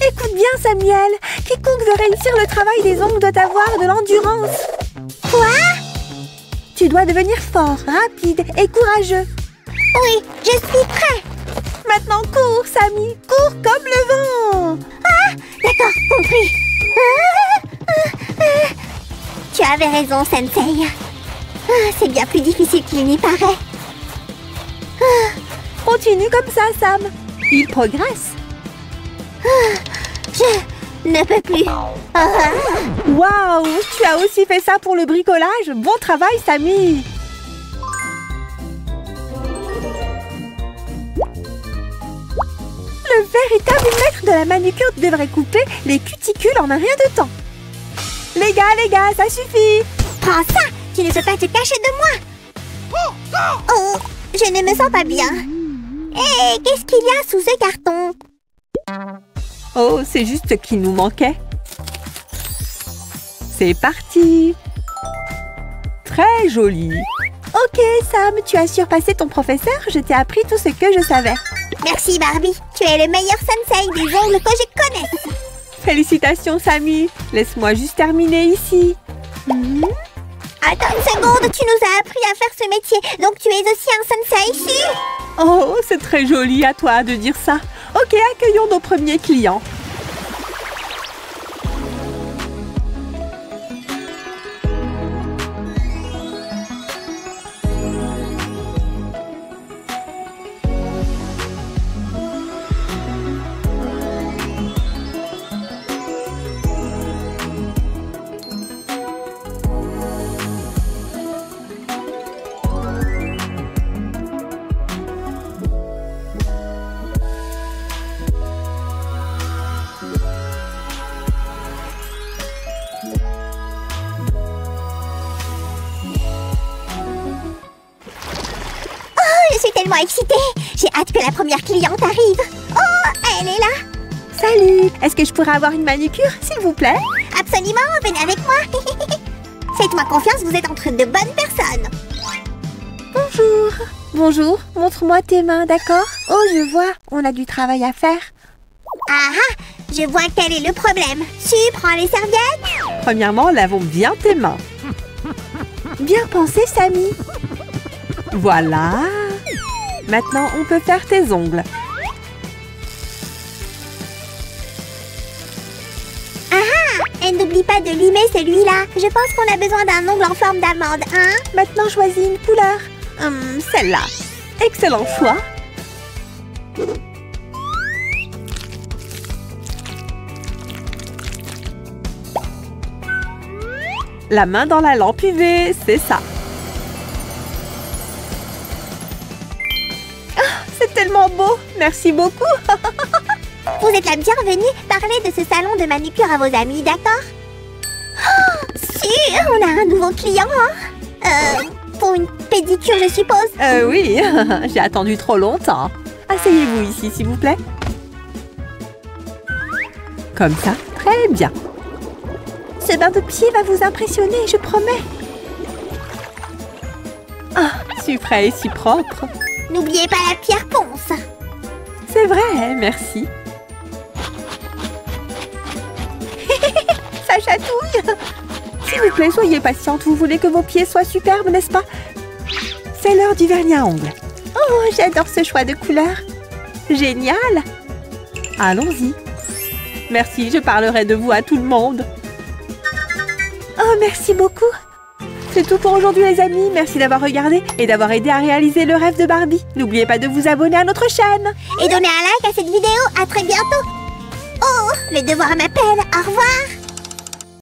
Écoute bien, Samuel. Quiconque veut réussir le travail des ongles doit avoir de l'endurance. Quoi? Tu dois devenir fort, rapide et courageux. Oui, je suis prêt. Maintenant, cours, Sammy. Cours comme le vent. Ah, d'accord, compris. Tu avais raison, Sensei. C'est bien plus difficile qu'il n'y paraît. Continue comme ça, Sam. Il progresse. Je ne peux plus. Waouh, tu as aussi fait ça pour le bricolage. Bon travail, Sammy. Le véritable maître de la manucure devrait couper les cuticules en un rien de temps. Les gars, ça suffit. Prends ça. Tu ne peux pas te cacher de moi. Oh, je ne me sens pas bien. Hé, qu'est-ce qu'il y a sous ce carton? Oh, c'est juste ce qui nous manquait. C'est parti. Très joli. Ok, Sam, tu as surpassé ton professeur. Je t'ai appris tout ce que je savais. Merci, Barbie. Tu es le meilleur sensei des ongles que je connaisse. Félicitations, Sammy. Laisse-moi juste terminer ici. Attends une seconde, tu nous as appris à faire ce métier. Donc tu es aussi un sensei ici? Oh, c'est très joli à toi de dire ça. Ok, accueillons nos premiers clients. Je suis tellement excitée. J'ai hâte que la première cliente arrive. Oh, elle est là. Salut. Est-ce que je pourrais avoir une manucure, s'il vous plaît? Absolument, venez avec moi. Faites-moi confiance, vous êtes entre de bonnes personnes. Bonjour. Bonjour, montre-moi tes mains, d'accord? Oh, je vois, on a du travail à faire. Ah ah, je vois quel est le problème. Su, prends les serviettes. Premièrement, lavons bien tes mains. Bien pensé, Sammy. Voilà. Maintenant, on peut faire tes ongles. Ah ah, Et n'oublie pas de limer celui-là. Je pense qu'on a besoin d'un ongle en forme d'amande, hein? Maintenant, choisis une couleur. Celle-là. Excellent choix. La main dans la lampe UV, c'est ça. Ah, c'est tellement beau. Merci beaucoup. Vous êtes la bienvenue. Parlez de ce salon de manucure à vos amis, d'accord? Oh, sûr, on a un nouveau client, hein? Pour une pédicure, je suppose. Oui, j'ai attendu trop longtemps. Asseyez-vous ici, s'il vous plaît. Comme ça, très bien. Ce bain de pied va vous impressionner, je promets. Ah, si frais et si propre. N'oubliez pas la pierre ponce. C'est vrai, merci. Ça chatouille. S'il vous plaît, soyez patiente. Vous voulez que vos pieds soient superbes, n'est-ce pas? C'est l'heure du vernis à ongles. Oh, j'adore ce choix de couleurs. Génial. Allons-y. Merci, je parlerai de vous à tout le monde. Oh, merci beaucoup. C'est tout pour aujourd'hui, les amis. Merci d'avoir regardé et d'avoir aidé à réaliser le rêve de Barbie. N'oubliez pas de vous abonner à notre chaîne. Et donnez un like à cette vidéo. À très bientôt. Oh, le devoir m'appelle. Au revoir.